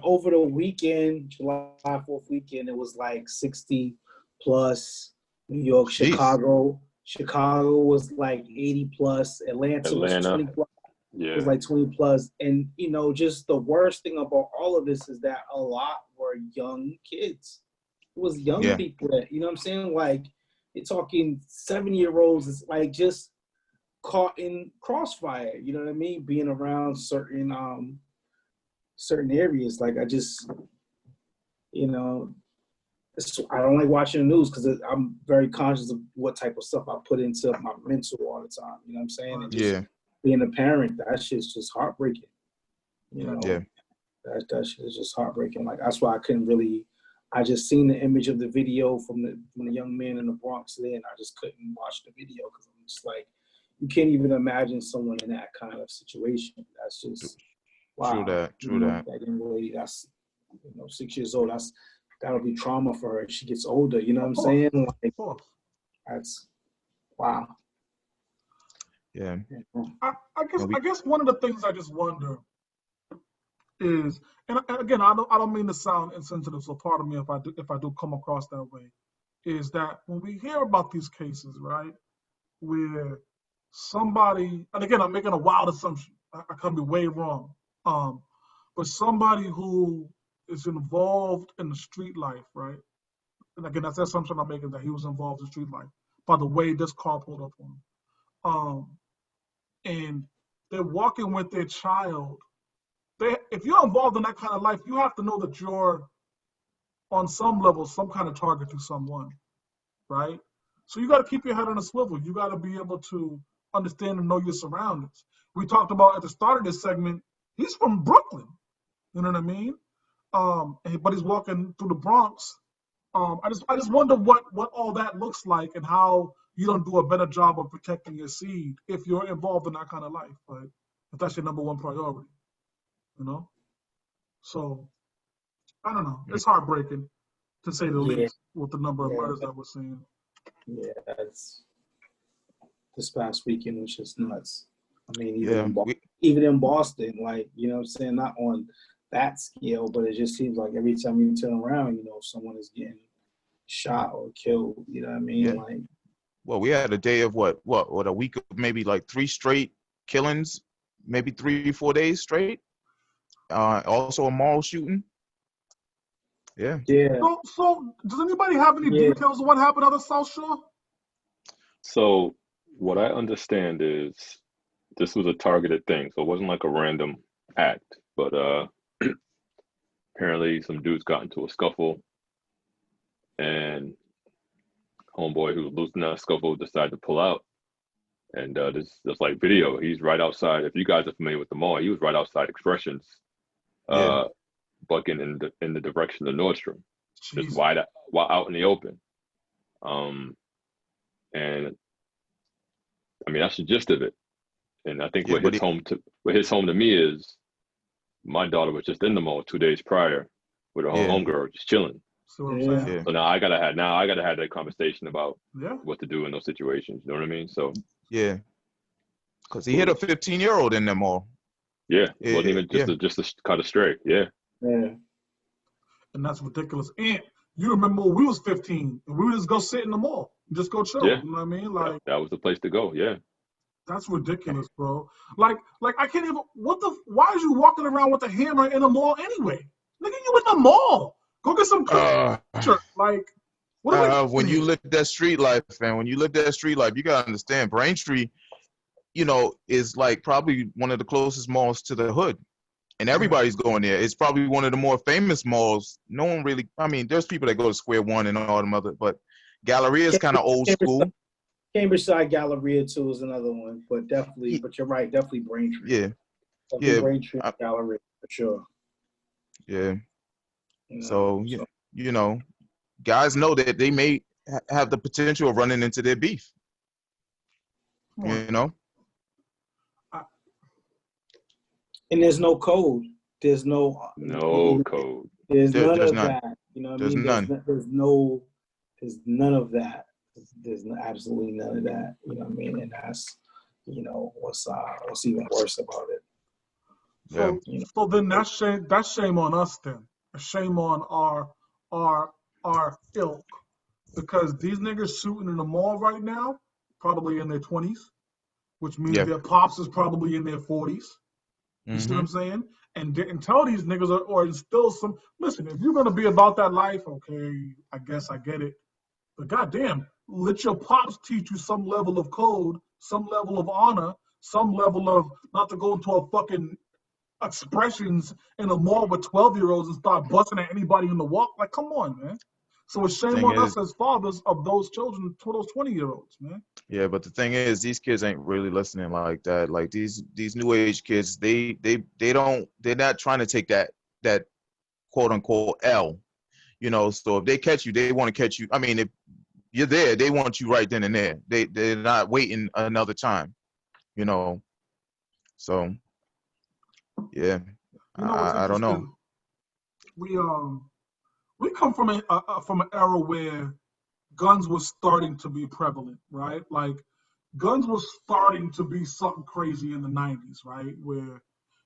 Over the weekend, July 4th weekend, it was like 60 plus. New York, jeez, Chicago was like 80 plus. Atlanta was Atlanta, 20 plus. Was yeah. like 20 plus. And just the worst thing about all of this is that a lot were young kids. It was young yeah, people that, you know what I'm saying? Like, you're talking 7-year-olds. It's like just caught in crossfire, you know what I mean? Being around certain areas. Like I just, I don't like watching the news because I'm very conscious of what type of stuff I put into my mental all the time. You know what I'm saying? And just yeah, being a parent, that shit's just heartbreaking. You Yeah. know, yeah, that shit is just heartbreaking. Like that's why I couldn't really. I just seen the image of the video from the young man in the Bronx there, and I just couldn't watch the video because I'm just like, you can't even imagine someone in that kind of situation. That's just true wow. that, true that. That young lady, that's 6 years old. That'll be trauma for her as she gets older. You know what I'm Of course. saying? Like Of course. that's wow. Yeah, I guess one of the things I just wonder is, and again, I don't mean to sound insensitive, so pardon me if I do come across that way, is that when we hear about these cases, right, where somebody, and again, I'm making a wild assumption. I could be way wrong. But somebody who is involved in the street life, right? And again, that's the assumption I'm making that he was involved in street life by the way this car pulled up on him. And they're walking with their child. If you're involved in that kind of life, you have to know that you're on some level some kind of target to someone, right? So you got to keep your head on a swivel. You got to be able to understand and know your surroundings. We talked about at the start of this segment, he's from Brooklyn. You know what I mean? But he's walking through the Bronx. I just wonder what all that looks like and how you don't do a better job of protecting your seed if you're involved in that kind of life, right? If that's your number one priority, you know. So I don't know. It's heartbreaking to say the Yeah, least with the number of yeah, murders that we're seeing. yeah. That's this past weekend was just nuts. I mean, yeah. even in Boston, like you know what I'm saying, not on that scale, but it just seems like every time you turn around, someone is getting shot or killed. You know what I mean? Yeah. Like Well, we had a day of what a week of maybe like 3 straight killings, maybe 3 or 4 days straight. Also a mall shooting. Yeah. yeah, So does anybody have any yeah. details of what happened on the South Shore? So what I understand is this was a targeted thing. So it wasn't like a random act, but apparently some dudes got into a scuffle and homeboy who was losing that scuffle decided to pull out And there's like video. He's right outside. If you guys are familiar with the mall, he was right outside Expressions, Yeah. bucking in the direction of Nordstrom, just Jesus. wide out in the open. And I mean that's the gist of it. And I think Yeah, what hits home to me is my daughter was just in the mall 2 days prior with her Yeah. homegirl, just chilling. See what I'm Yeah. saying? Yeah. So now I gotta have that conversation about Yeah. what to do in those situations. You know what I mean? So Yeah. Because he hit a 15-year-old in the mall. yeah, it wasn't even Yeah. just a cut a straight. Yeah. Yeah. And that's ridiculous. And you remember when we was 15 and we would just go sit in the mall, just go chill. Yeah. You know what I mean? Like That was the place to go. Yeah. that's ridiculous, bro. Like I can't even. Why is you walking around with a hammer in the mall anyway? Nigga, you in the mall. Go get some culture. Like what are we When you doing? live that street life, man, when you live that street life, you gotta understand Braintree, is like probably one of the closest malls to the hood. And everybody's going there. It's probably one of the more famous malls. No one really, I mean, there's people that go to Square One and all them other, but Galleria is kind of old school. Cambridge Side Galleria too is another one, but definitely, but you're right, definitely Braintree. Yeah. Definitely Yeah. Braintree Galleria for sure. Yeah. You know, So, guys know that they may have the potential of running into their beef. And there's no code. There's no code. There's none there's of none. that. You know what There's I mean? none. There's none of that. There's absolutely none of that. You know what I mean? And that's what's even worse about it. So then that's shame on us then. Shame on our ilk. Because these niggas shooting in the mall right now, probably in their 20s, which means their pops is probably in their 40s. You see what I'm saying? And didn't tell these niggas or instill some. Listen, if you're gonna be about that life, okay, I guess I get it. But goddamn, let your pops teach you some level of code, some level of honor, some level of not to go into a fucking Expressions in a mall with 12-year-olds and start busting at anybody in the walk. Like, come on, man. So it's shame on us as fathers of those children, to those 20-year-olds, man. Yeah, but the thing is, these kids ain't really listening like that. Like these new age kids, they're not trying to take that quote unquote L. So if they catch you, they want to catch you. I mean, if you're there, they want you right then and there. They're not waiting another time. So yeah, What's I don't know. We come from an era where guns was starting to be prevalent, right? Like guns was starting to be something crazy in the 90s, right? Where,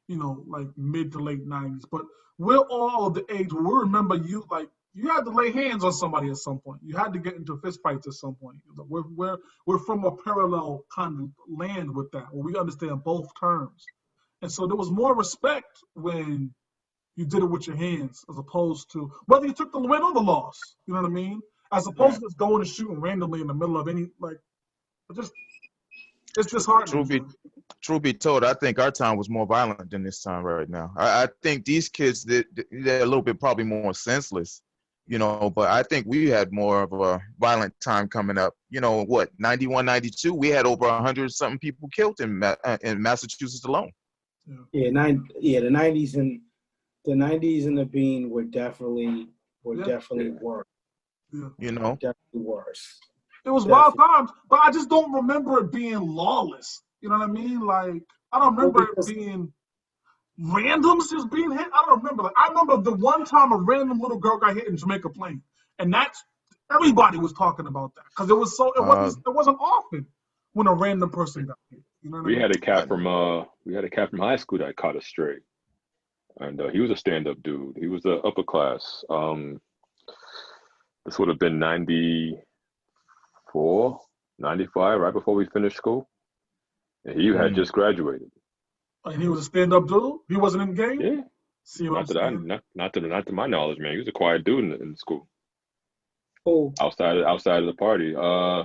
like mid to late 90s. But we're all of the age where we remember you had to lay hands on somebody at some point. You had to get into fist fights at some point. We're from a parallel kind of land with that, where we understand both terms. And so there was more respect when you did it with your hands, as opposed to whether you took the win or the loss. You know what I mean? As opposed to just going and shooting randomly in the middle of any it's disheartening. Truth be told, I think our time was more violent than this time right now. I think these kids, they're a little bit probably more senseless, but I think we had more of a violent time coming up. 91, 92, we had over 100-something people killed in Massachusetts alone. The 90s and the Bean were definitely worse. Definitely worse. It was wild times, but I just don't remember it being lawless. You know what I mean? Like, I don't remember it being randoms just being hit. I don't remember. I remember the one time a random little girl got hit in Jamaica Plain, and that's everybody was talking about that because it wasn't often when a random person got hit. You know what I mean? We had a cat from high school that caught us straight, and he was a stand-up dude. He was the upper class. This would have been 94, 95, right before we finished school. And he had just graduated. And he was a stand-up dude? He wasn't in the game? Yeah. See what I'm saying? Not to my knowledge, man. He was a quiet dude in school. Oh. Outside of the party. I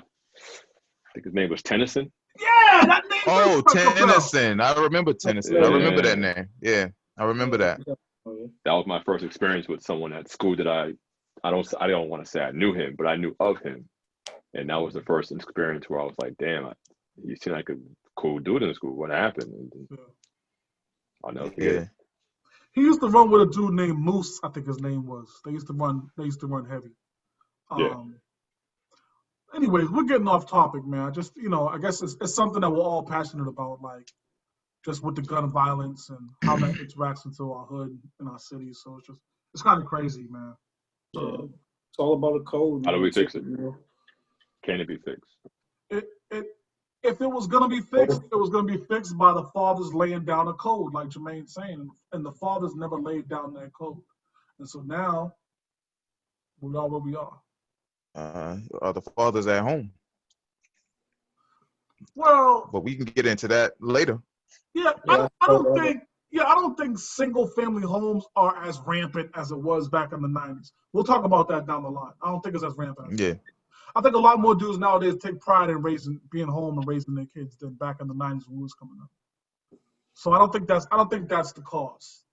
think his name was Tennyson. Yeah, that name. Oh, Tennyson. I remember Tennyson. Yeah. I remember that name. Yeah, I remember that. That was my first experience with someone at school that I don't want to say I knew him, but I knew of him. And that was the first experience where I was like, damn, You seem like a cool dude in school. What happened? And Yeah. I'll never forget Yeah. it. He used to run with a dude named Moose, I think his name was. They used to run heavy. Yeah. Anyways, we're getting off topic, man. Just, I guess it's something that we're all passionate about, like just with the gun violence and how that interacts into our hood and our cities. So it's kind of crazy, man. Yeah. It's all about a code, How man. do we fix too, it? you know? Can it be fixed? If it was gonna be fixed, it was gonna be fixed by the fathers laying down a code, like Jermaine's saying, and the fathers never laid down that code, and so now we are where we are. Are the fathers at home? Well, But we can get into that later. yeah, Yeah, I don't think single family homes are as rampant as it was back in the 90s. We'll talk about that down the line. I don't think it's as rampant. Yeah. I think a lot more dudes nowadays take pride in being home and raising their kids than back in the 90s when we was coming up. So I don't think that's the cause.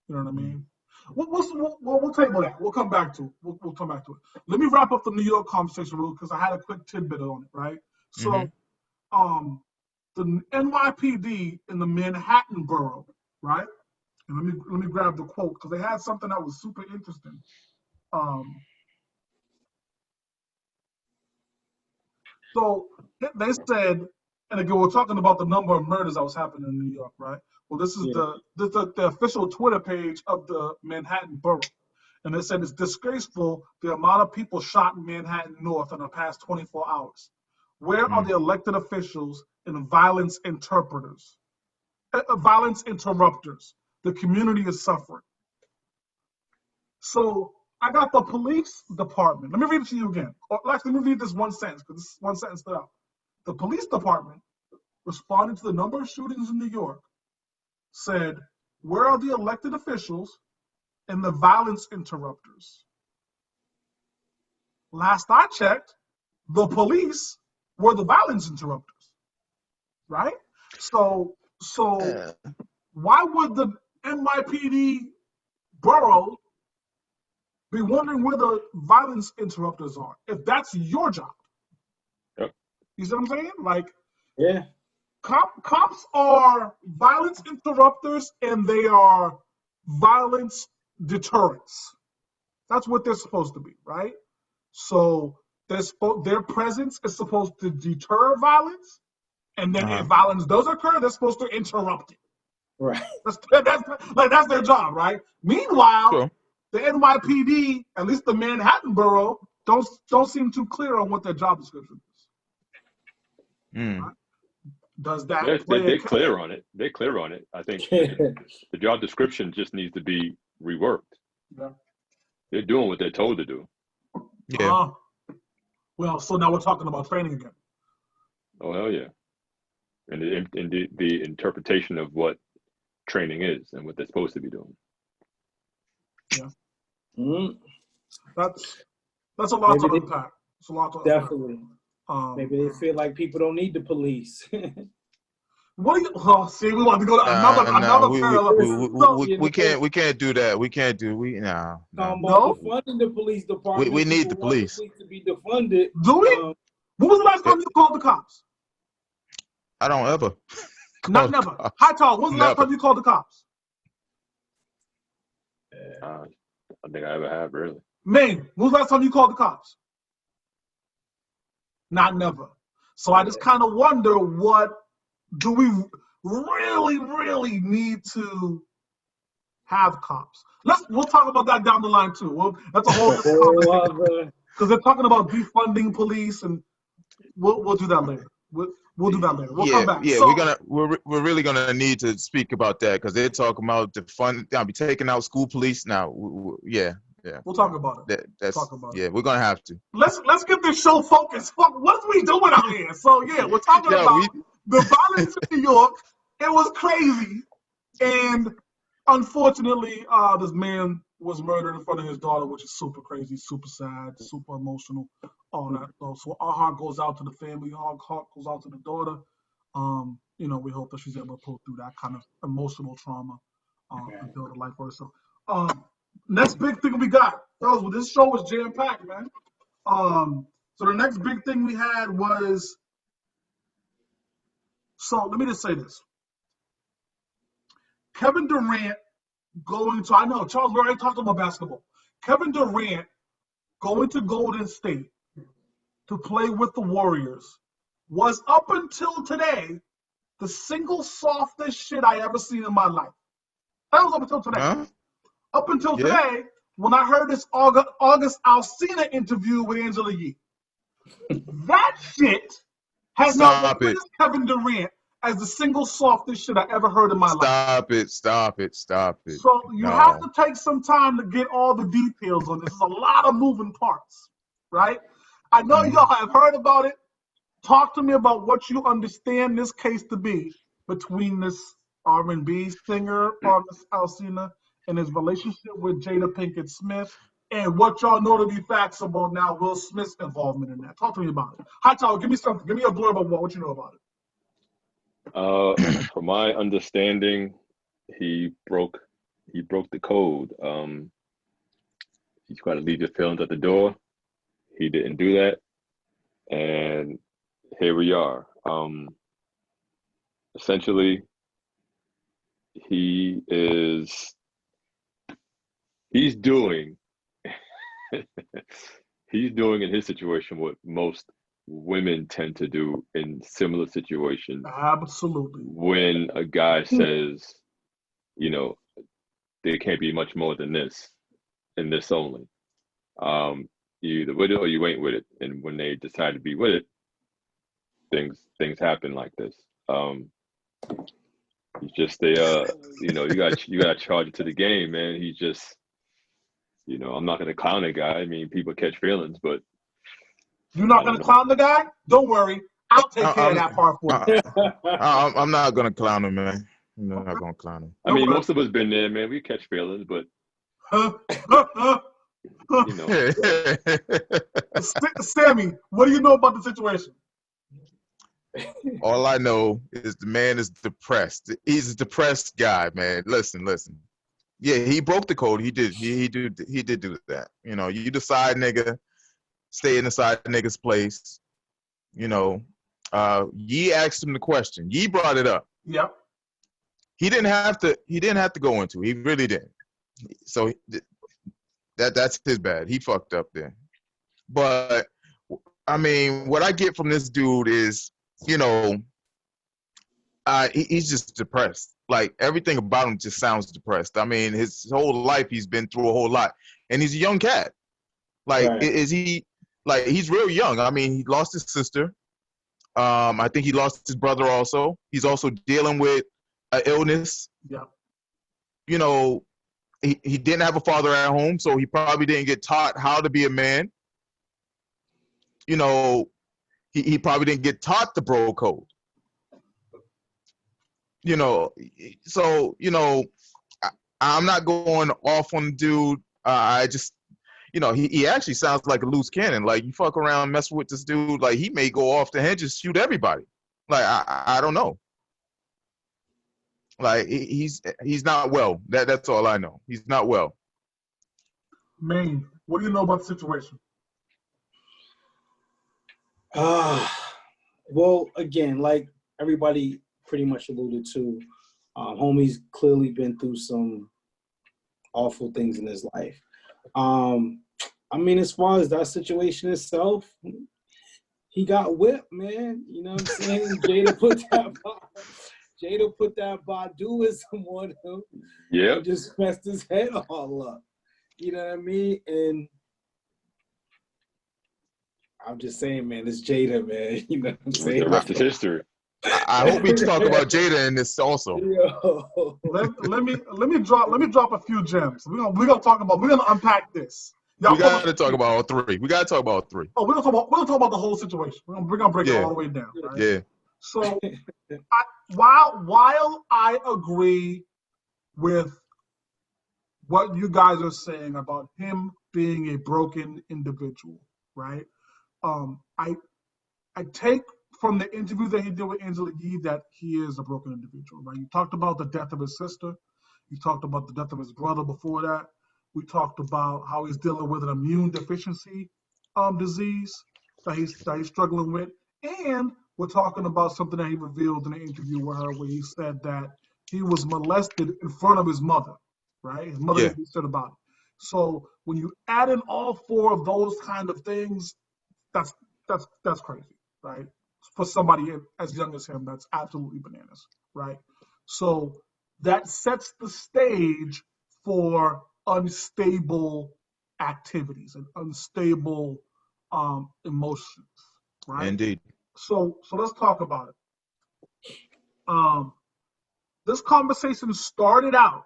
You know what I mean? We'll table that. We'll come back to it. We'll come back to it. Let me wrap up the New York conversation real because I had a quick tidbit on it, right? So, the NYPD in the Manhattan borough, right? And let me grab the quote because they had something that was super interesting. So they said, and again, we're talking about the number of murders that was happening in New York, right? Well, this is the official Twitter page of the Manhattan borough. And they said it's disgraceful the amount of people shot in Manhattan North in the past 24 hours. Where are the elected officials and violence interrupters? The community is suffering. So I got the police department. Let me read it to you again. Or actually, let me read this one sentence because this one sentence stood out. The police department, responding to the number of shootings in New York, said, where are the elected officials and the violence interrupters? Last I checked, the police were the violence interrupters, right? So why would the NYPD borough be wondering where the violence interrupters are if that's your job? Yep. You see what I'm saying? Like, Yeah. Cops are violence interrupters and they are violence deterrents. That's what they're supposed to be, right? So their presence is supposed to deter violence, and then if violence does occur, they're supposed to interrupt it. Right. That's their job, right? Meanwhile, Sure. the NYPD, at least the Manhattan borough, don't seem too clear on what their job description is. Right? Does that play? They're clear on it. They're clear on it. I think the job description just needs to be reworked. Yeah. They're doing what they're told to do. Yeah. Well, so now we're talking about training again. Oh, hell yeah. And the interpretation of what training is and what they're supposed to be doing. Yeah. Mm-hmm. That's a lot to unpack. It's a lot to definitely. unpack. Maybe they feel like people don't need the police. What do you? See, we want to go to another parallel. We can't do that. We can't do no. Defunding the police department. We need the police. The police to be defunded. Do we? When was the last time you called the cops? I don't ever. Not never. High Tall. When was the last time you called the cops? I think I ever have, really. Maine. When was the last time you called the cops? Not never. So I just kind of wonder, what do we really need to have cops? We'll talk about that down the line too. That's a whole conversation because they're talking about defunding police, and we'll do that later. We'll do that later. We'll come back. Yeah, so, we're really gonna need to speak about that because they're talking about I'll be taking out school police now. Yeah. We'll talk about it. We're gonna have to. Let's get this show focused. What are we doing out here? So yeah, we're talking about the violence in New York. It was crazy, and unfortunately, this man was murdered in front of his daughter, which is super crazy, super sad, super emotional, all that. So our heart goes out to the family. Our heart goes out to the daughter. We hope that she's able to pull through that kind of emotional trauma and build a life for herself. Next big thing we got, fellas. Well, this show was jam-packed, man. So the next big thing we had was So let me just say this. Kevin Durant going to, I know, Charles, we already talked about basketball. Kevin Durant going to Golden State to play with the Warriors was up until today the single softest shit I ever seen in my life. That was up until today. Huh? Up until today, when I heard this August Alsina interview with Angela Yee. That shit has now replaced Kevin Durant as the single softest shit I ever heard in my life. Stop it. So you have to take some time to get all the details on this. There's a lot of moving parts, right? I know y'all have heard about it. Talk to me about what you understand this case to be between this R&B singer, August Alsina, and his relationship with Jada Pinkett Smith, and what y'all know to be facts about now Will Smith's involvement in that. Talk to me about it. Hightower, give me something. Give me a blurb about what you know about it. From my understanding, he broke the code. You've got to leave your feelings at the door. He didn't do that, and here we are. Essentially, he's doing he's doing in his situation what most women tend to do in similar situations. Absolutely. When a guy says, you know, there can't be much more than this and this only. You either with it or you ain't with it. And when they decide to be with it, things happen like this. He's just you got to charge it to the game, man. He's just, I'm not gonna clown a guy. I mean, people catch feelings, but you're not gonna clown the guy? Don't worry, I'll take care of that part for you. I'm not gonna clown him, man. I'm not gonna clown him. I mean, most of us been there, man. We catch feelings, but Sammy, what do you know about the situation? All I know is the man is depressed. He's a depressed guy, man. Listen. Yeah, he broke the code. He did do that. You decide, nigga, stay inside the nigga's place. Yee asked him the question. Yee brought it up. Yep. He didn't have to go into it. He really didn't. So that's his bad. He fucked up there. But I mean, what I get from this dude is, he's just depressed. Like, everything about him just sounds depressed. I mean, his whole life he's been through a whole lot, and he's a young cat. Like, right. Is he? Like, he's real young. I mean, he lost his sister. I think he lost his brother also. He's also dealing with an illness. Yeah. He didn't have a father at home, so he probably didn't get taught how to be a man. He probably didn't get taught the bro code. I'm not going off on the dude. I just, he actually sounds like a loose cannon. Like, you fuck around, mess with this dude, like, he may go off the hinges, shoot everybody. Like, I don't know. Like, he's not well. That's all I know. He's not well. Maine, what do you know about the situation? Well, again, like everybody pretty much alluded to, homie's clearly been through some awful things in his life. I mean, as far as that situation itself, he got whipped, man. You know what I'm saying? Jada put that Baduism on him. Yeah. And just messed his head all up. You know what I mean? And I'm just saying, man, it's Jada, man. You know what I'm saying? The rest is history. I hope we talk about Jada in this also. Yo. Let me drop a few gems. We're gonna unpack this. We gotta talk about all three. Oh, we're gonna talk about the whole situation. We're gonna break it all the way down. Right? Yeah. So while I agree with what you guys are saying about him being a broken individual, right? I take from the interview that he did with Angela Yee that he is a broken individual, right? You talked about the death of his sister. You talked about the death of his brother before that. We talked about how he's dealing with an immune deficiency disease that he's struggling with. And we're talking about something that he revealed in an interview with her where he said that he was molested in front of his mother, right? His mother Yeah. didn't say about it. So when you add in all four of those kind of things, that's crazy, right? For somebody as young as him, that's absolutely bananas, right? So that sets the stage for unstable activities and unstable emotions, right? Indeed. So let's talk about it. This conversation started out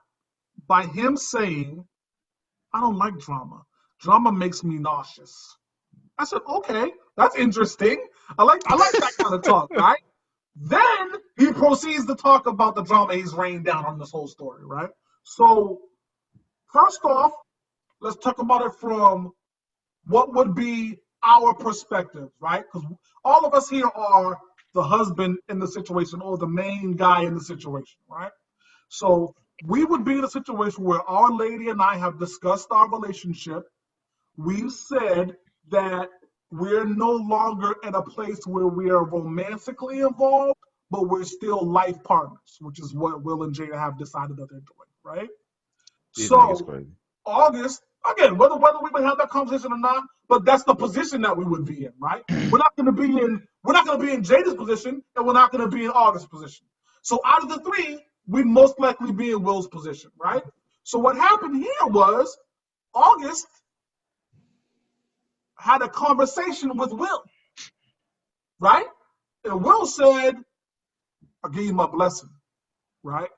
by him saying, "I don't like drama. Drama makes me nauseous." I said, "Okay, that's interesting. I like that kind of talk, right?" Then he proceeds to talk about the drama he's rained down on this whole story, right? So first off, let's talk about it from what would be our perspective, right? Because all of us here are the husband in the situation or the main guy in the situation, right? So we would be in a situation where our lady and I have discussed our relationship. We've said that we're no longer in a place where we are romantically involved, but we're still life partners, which is what Will and Jada have decided that they're doing, right? These niggas So crazy. August, again, whether we would have that conversation or not, but that's the position that we would be in, right? We're not gonna be in Jada's position, and we're not gonna be in August's position. So out of the three, we'd most likely be in Will's position, right? So what happened here was August had a conversation with Will, right? And Will said, "I'll give you my blessing," right?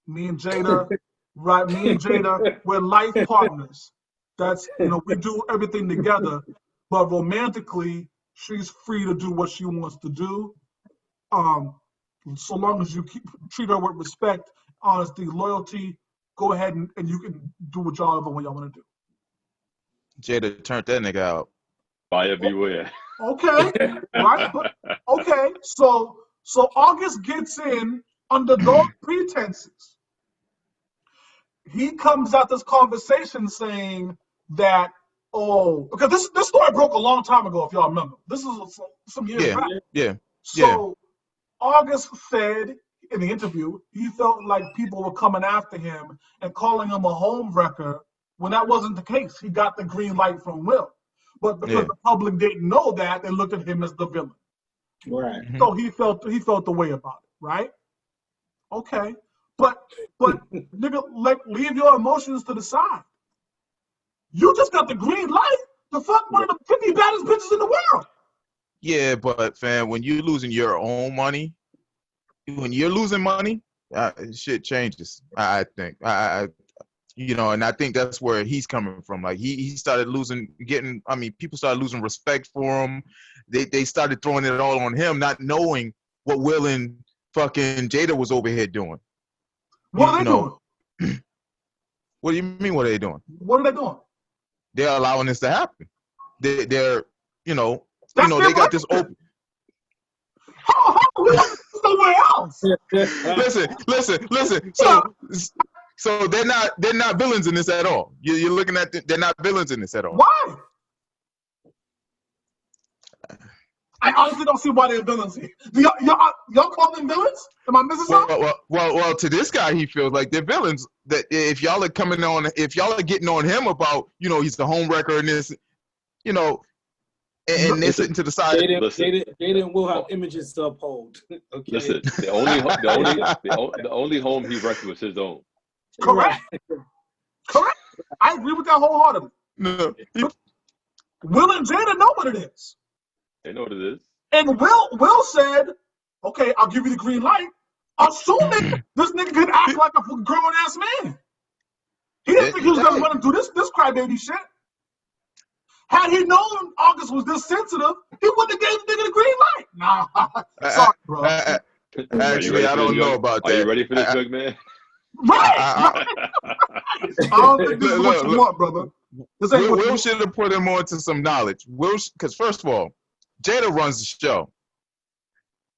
Me and Jada, right? Me and Jada, we're life partners. That's, we do everything together, but romantically, she's free to do what she wants to do. So long as you treat her with respect, honesty, loyalty, go ahead and you can do what y'all ever want to do. Jada turned that nigga out. Buyer beware. Okay, right? But okay, so August gets in under those pretenses. He comes out this conversation saying that, because this story broke a long time ago, if y'all remember. This is some years back. Yeah. So August said in the interview he felt like people were coming after him and calling him a home wrecker when that wasn't the case. He got the green light from Will. But because the public didn't know that, they looked at him as the villain. Right. So he felt the way about it, right? Okay. But nigga, leave your emotions to the side. You just got the green light to fuck one of the 50 baddest bitches in the world. Yeah, but fam, when you're losing your own money, shit changes. I think. And I think that's where he's coming from. Like he started people started losing respect for him. They started throwing it all on him, not knowing what Will and fucking Jada was over here doing. What are they doing? What do you mean? What are they doing? What are they doing? They're allowing this to happen. They're they got this open. Somewhere else. Listen. So they're not villains in this at all. You're looking at they're not villains in this at all. Why? I honestly don't see why they're villains here. Y'all call them villains? Am I missing something? Well, to this guy, he feels like they're villains. That if y'all are getting on him about, he's the home wrecker and this, and they're sitting to the side. Jada will have images to uphold. Okay. Listen, the only home he wrecked was his own. Correct. Correct. I agree with that wholeheartedly. No, Will and Jada know what it is. They know what it is. And Will said, "Okay, I'll give you the green light, assuming this nigga could act like a grown ass man." He didn't think he was gonna run and do this crybaby shit. Had he known August was this sensitive, he wouldn't have gave the nigga the green light. Nah, sorry, bro. Actually, I don't know about that. Are you ready for this, young man? Right. I don't think this is what you want, brother. Will should have put him on to some knowledge. Because first of all, Jada runs the show.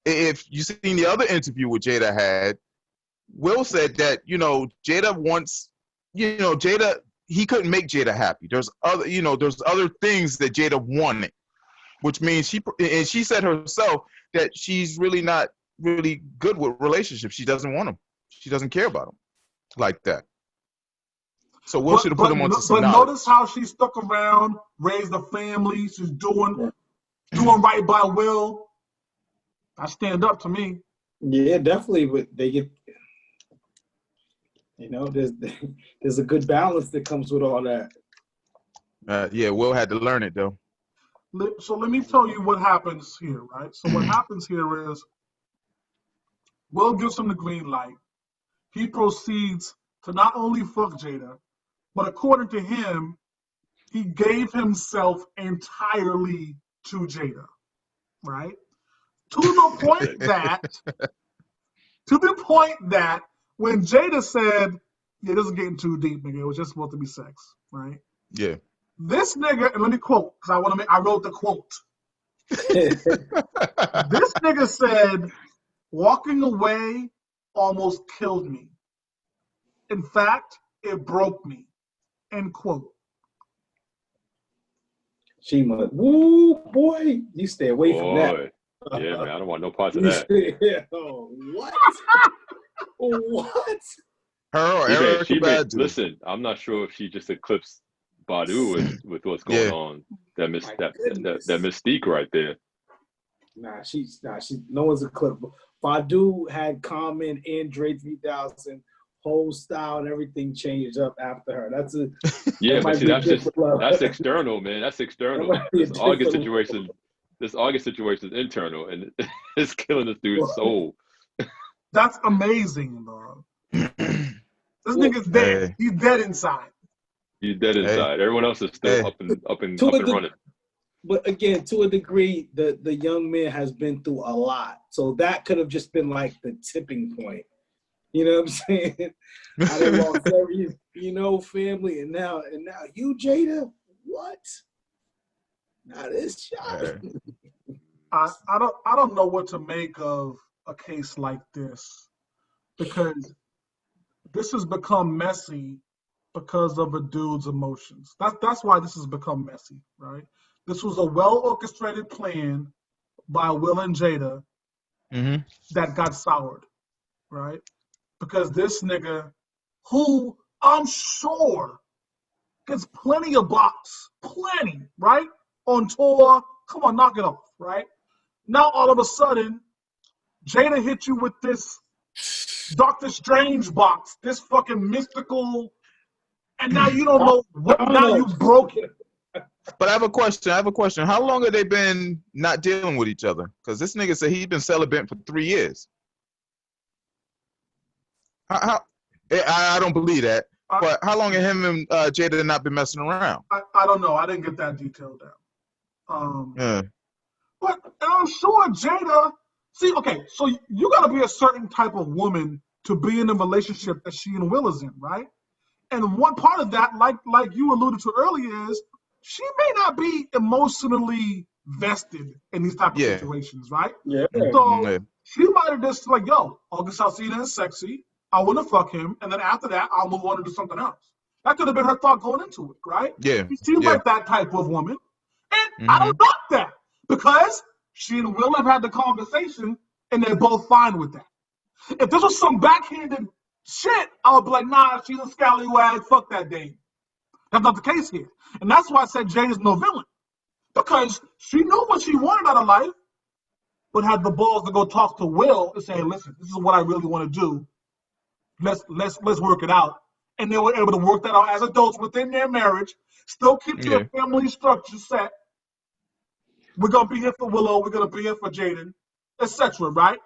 If you seen the other interview with Jada had, Will said that, Jada wants, Jada, he couldn't make Jada happy. There's other things that Jada wanted. which means she said herself that she's really not really good with relationships. She doesn't want them. She doesn't care about them like that. So Will should have put him onto some knowledge. But notice how she stuck around, raised a family. She's doing right by Will. I stand up to me. Yeah, definitely. But they get, there's a good balance that comes with all that. Yeah, Will had to learn it though. So let me tell you what happens here, right? So what happens here is Will gives him the green light. He proceeds to not only fuck Jada, but according to him, he gave himself entirely to Jada, right? To the point that when Jada said, "Yeah, this is getting too deep, nigga. It was just supposed to be sex," right? Yeah. This nigga, and let me quote, because I wrote the quote. This nigga said, "Walking away almost killed me. In fact, it broke me." End quote. She must. Woo, boy, you stay away from that. Yeah, man, I don't want no parts of that. What? What? Her or Erica Badu? Listen, I'm not sure if she just eclipsed Badu with what's going on. That mystique right there. Nah, no one's eclipsed. Badu had Common and Dre 3000. Whole style and everything changed up after her. That's external, man. That's external. This August situation is internal, and it's killing this dude's soul. That's amazing, bro. This nigga's dead. He's dead inside. He's dead inside. Everyone else is still up and running. But again, to a degree, the young man has been through a lot, so that could have just been like the tipping point. You know what I'm saying? I done lost every, family, and now you, Jada, what? Now this shot. I don't know what to make of a case like this, because this has become messy because of a dude's emotions. That's why this has become messy, right? This was a well-orchestrated plan by Will and Jada that got soured, right? Because this nigga, who I'm sure gets plenty of box, right? On tour, come on, knock it off, right? Now all of a sudden, Jada hit you with this Doctor Strange box, this fucking mystical, and now you don't know what, now you broke it. But I have a question. How long have they been not dealing with each other? Because this nigga said he's been celibate for 3 years. I don't believe that. But how long have him and Jada not been messing around? I don't know. I didn't get that detail down. Yeah. But I'm sure Jada. See, okay, so you got to be a certain type of woman to be in a relationship that she and Will is in, right? And one part of that, like you alluded to earlier, is she may not be emotionally vested in these type of situations, right? Yeah. So she might have just like, yo, August Alsina is sexy. I want to fuck him, and then after that, I'll move on to do something else. That could have been her thought going into it, right? Yeah. She seems like that type of woman, and I don't knock that because she and Will have had the conversation, and they're both fine with that. If this was some backhanded shit, I would be like, nah, she's a scallywag, fuck that dame. That's not the case here. And that's why I said Jada's no villain. Because she knew what she wanted out of life, but had the balls to go talk to Will and say, hey, listen, this is what I really want to do. Let's work it out. And they were able to work that out as adults within their marriage, still keep their family structure set. We're going to be here for Willow, we're going to be here for Jaden, etc., right?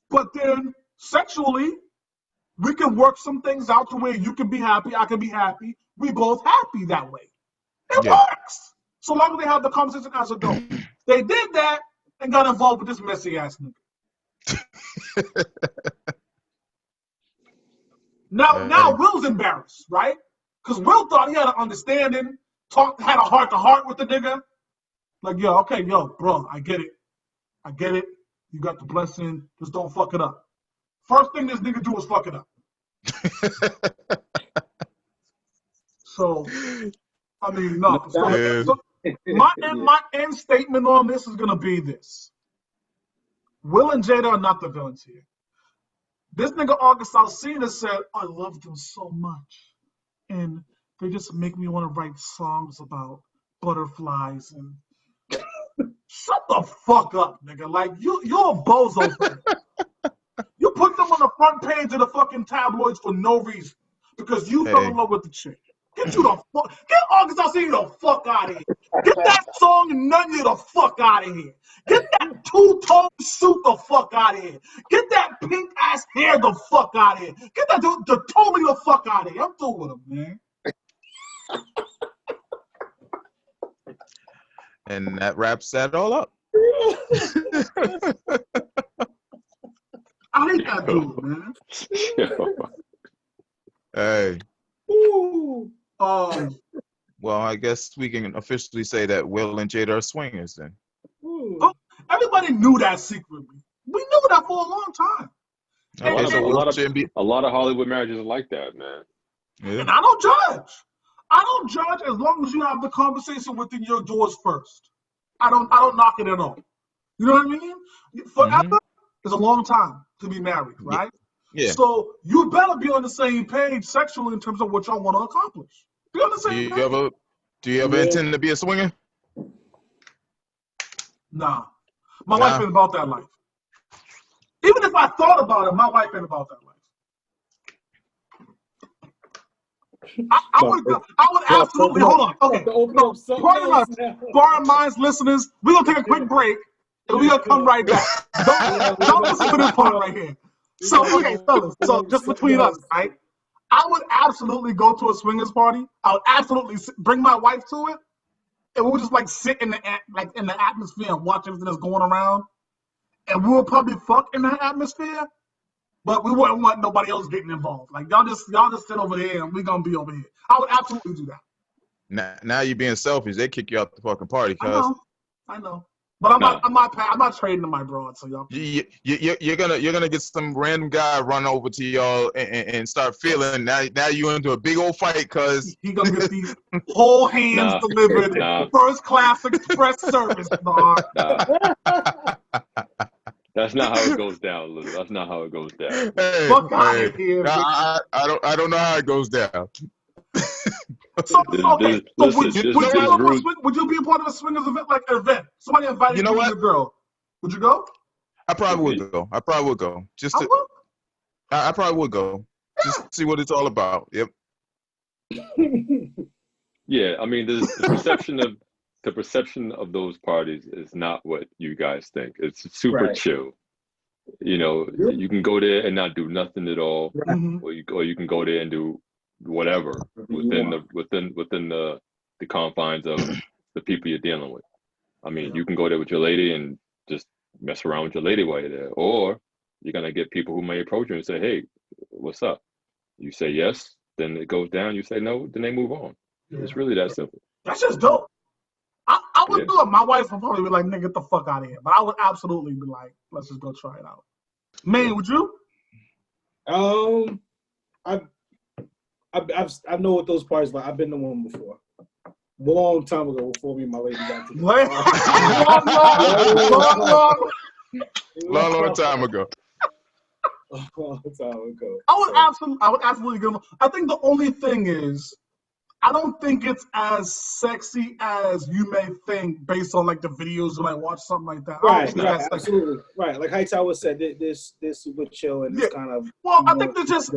But then sexually, we can work some things out to where you can be happy, I can be happy. We both happy that way. It works. So long as they have the conversation as adults. They did that and got involved with this messy ass nigga. Now Will's embarrassed, right? Because Will thought he had an understanding, had a heart-to-heart with the nigga. Like, bro, I get it. You got the blessing. Just don't fuck it up. First thing this nigga do is fuck it up. So, I mean, no. my end statement on this is gonna be this: Will and Jada are not the villains here. This nigga August Alsina said, "I love them so much, and they just make me want to write songs about butterflies and." Shut the fuck up, nigga! Like you're a bozo for that. You put them on the front page of the fucking tabloids for no reason because you fell in love with the chick. Get August Alsina the fuck out of here. Get that song and none of you the fuck out of here. Get that two-tone suit the fuck out of here. Get that pink ass hair the fuck out of here. Get that the Tommy the fuck out of here. I'm through with him, man. And that wraps that all up. I hate that dude, man. Hey. Ooh. Well, I guess we can officially say that Will and Jada are swingers then. Oh, everybody knew that secretly. We knew that for a long time. Okay, so a lot of Hollywood marriages are like that, man. Yeah. And I don't judge. I don't judge as long as you have the conversation within your doors first. I don't knock it at all. You know what I mean? Forever is a long time to be married, right? Yeah. So you better be on the same page sexually in terms of what y'all want to accomplish. Be on the same page. Do you ever intend to be a swinger? Nah. My wife ain't about that life. Even if I thought about it, my wife ain't about that life. I would absolutely hold on. Okay. Sparring Minds listeners, we're gonna take a quick break and we're gonna come right back. Don't listen to this part right here. So okay, fellas, so just between us, right? I would absolutely go to a swingers party. I would absolutely bring my wife to it, and we'll just like sit in the atmosphere and watch everything that's going around. And we will probably fuck in that atmosphere, but we wouldn't want nobody else getting involved. Like y'all just sit over there and we're gonna be over here. I would absolutely do that. Now you're being selfish. They kick you out the fucking party. I know. But I'm not trading to my broad, so y'all. You're gonna get some random guy run over to y'all and start feeling now you into a big old fight because he gonna get these whole hands delivered first class express service, dog. That's not how it goes down, Lou. That's not how it goes down. Hey, fuck out of here. I don't know how it goes down. Would you be a part of a swingers event? Somebody invited you and your girl. Would you go? I probably would go. I probably would go. I probably would go. Just to see what it's all about. Yep. Yeah, I mean, the perception of those parties is not what you guys think. It's super chill. You know, you can go there and not do nothing at all, or you can go there and do whatever within the confines of the people you're dealing with. I mean, you can go there with your lady and just mess around with your lady while you're there, or you're gonna get people who may approach you and say, "Hey, what's up?" You say yes, then it goes down. You say no, then they move on. Yeah. It's really that simple. That's just dope. I would do it. My wife would probably be like, "Nigga, get the fuck out of here," but I would absolutely be like, "Let's just go try it out." Man, would you? I know what those parties like. I've been to one before. A long time ago, before me and my lady got together. Long time ago. A long time ago. I would absolutely go. I think the only thing is, I don't think it's as sexy as you may think based on like the videos when I watch something like that. Right, absolutely. Right. Like Hightower said, this super chill and it's kind of. Well, I think there's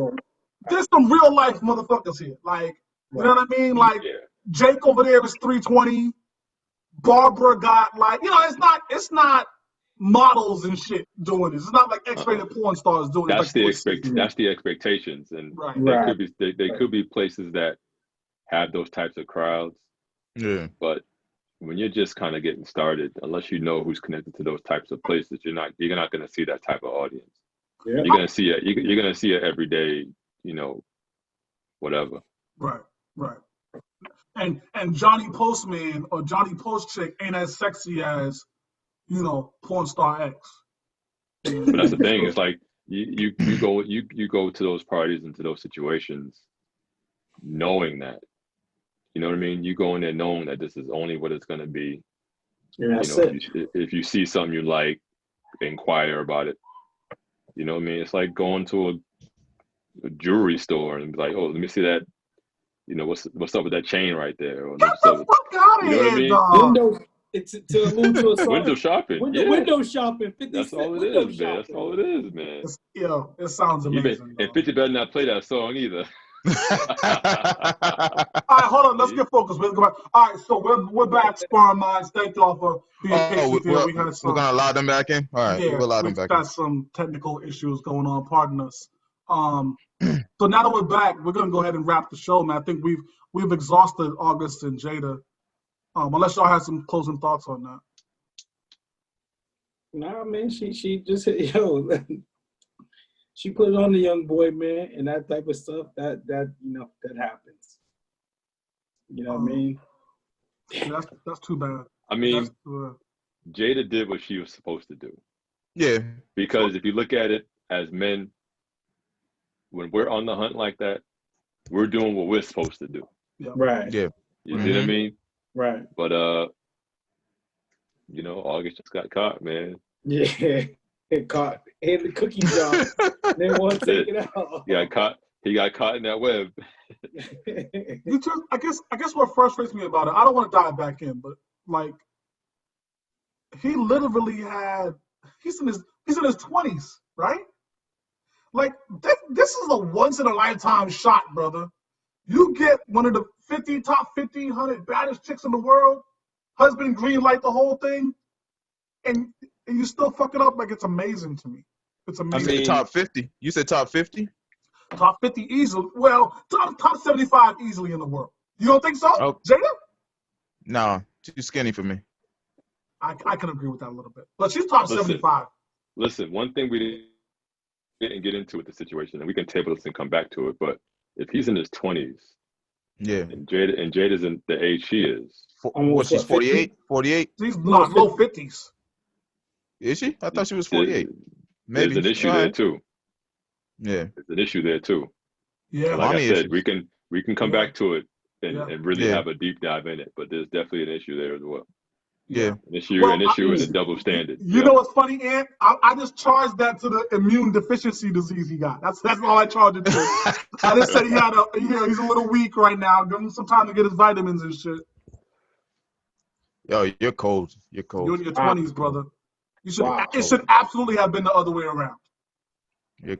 some real life motherfuckers here. Like, you know what I mean? Like Jake over there is 320. Barbara got like, you know, it's not models and shit doing this. It's not like X-rated porn stars doing that's it. That's the expectations, and they could be places that have those types of crowds. Yeah. But when you're just kind of getting started, unless you know who's connected to those types of places, you're not going to see that type of audience. Yeah. You're going to see it. You're going to see it every day. You know, whatever. Right. And Johnny Postman or Johnny Post chick ain't as sexy as, you know, porn star X. But that's the thing. It's like you go to those parties and to those situations, knowing that, You know what I mean? You go in there knowing that this is only what it's going to be. And that's You know, it. if you see something you like, inquire about it. You know what I mean? It's like going to a jewelry store and be like, oh, let me see that. You know, what's up with that chain right there? Or Get the fuck out of you know what I here, mean? dog. Window. It's to allude to a song. Window shopping. Window shopping. 50 That's Cent all it window is, man. That's shopping. all it is, man. It sounds amazing. And 50 better not play that song either. All right, hold on. Let's get focused. Let's go back. All right, so we're back. Sparring Minds. Thank y'all for being patient here. We had some. We're gonna allow them back in. All right, Yeah, we'll allow them back in. got some technical issues going on. Pardon us. So now that we're back, we're gonna go ahead and wrap the show, man. I think we've exhausted August and Jada. Unless y'all have some closing thoughts on that. Nah, man, she just she put it on the young boy, man, and that type of stuff. That that happens. You know what I mean? Yeah, that's too bad. I mean, Jada did what she was supposed to do. Yeah. Because if you look at it as men, when we're on the hunt like that, we're doing what we're supposed to do. Yeah. Right. Yeah. You see what I mean? Right. But you know, August just got caught, man. Yeah. Caught in the cookie jar. They want to take it out. He got caught in that web. I guess what frustrates me about it, I don't want to dive back in, but like he literally he's in his 20s, right? Like this is a once in a lifetime shot, brother. You get one of the top 1,500 baddest chicks in the world, husband green light the whole thing, and you still fuck it up. Like, it's amazing to me. It's amazing. I mean, top 50. You said top 50? Top 50 easily. Well, top 75 easily in the world. You don't think so, Jada? No, too skinny for me. I can agree with that a little bit. But she's top 75. Listen, one thing we didn't get into with the situation, and we can table this and come back to it, but if he's in his 20s, yeah, and Jada's in the age she is. She's 48? 48? She's not low 50s. Is she? I thought she was 48. Maybe. There's an issue there too. Yeah. There's an issue there too. Yeah. Like I said, we can come back to it and really have a deep dive in it, but there's definitely an issue there as well. Yeah. An issue and a double standard. You know what's funny, Ant? I just charged that to the immune deficiency disease he got. That's all I charged it to. I just said he's a little weak right now. Give him some time to get his vitamins and shit. Yo, you're cold. You're cold. You're in your 20s, brother. It should absolutely have been the other way around. Yeah.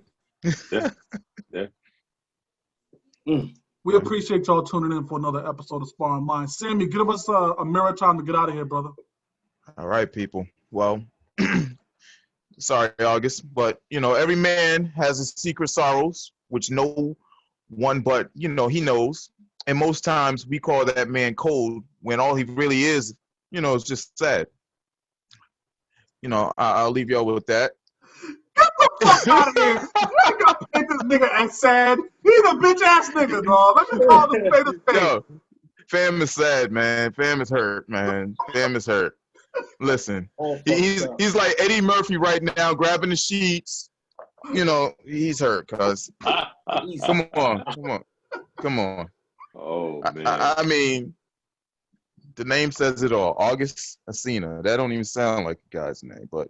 We appreciate y'all tuning in for another episode of Sparring Minds. Sammy, give us a mirror time to get out of here, brother. All right, people. Well, sorry, August, but every man has his secret sorrows, which no one but he knows. And most times we call that man cold when all he really is, is just sad. I'll leave y'all with that. Get the fuck out of here. You ain't gonna paint this nigga as sad. He's a bitch ass nigga, dog. Let's just call this spade a spade. Yo, fam is sad, man. Fam is hurt, man. Fam is hurt. Listen, he's like Eddie Murphy right now, grabbing the sheets. He's hurt, cuz. Come on. Oh, man. I mean, the name says it all. August Alsina. That don't even sound like a guy's name, but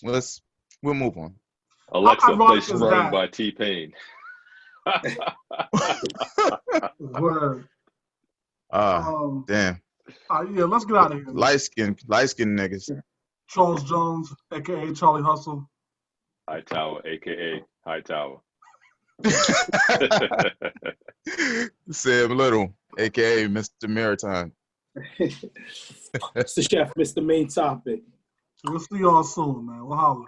we'll move on. Alexa, play Sparring by T-Pain. Word. Damn. Let's get out of here. Light skin niggas. Charles Jones, a.k.a. Charlie Hustle. Hightower, a.k.a. Hightower. Sam Little, a.k.a. Mr. Maritime. It's the chef, Mr. Main Topic. We'll see y'all soon, man. We'll holler.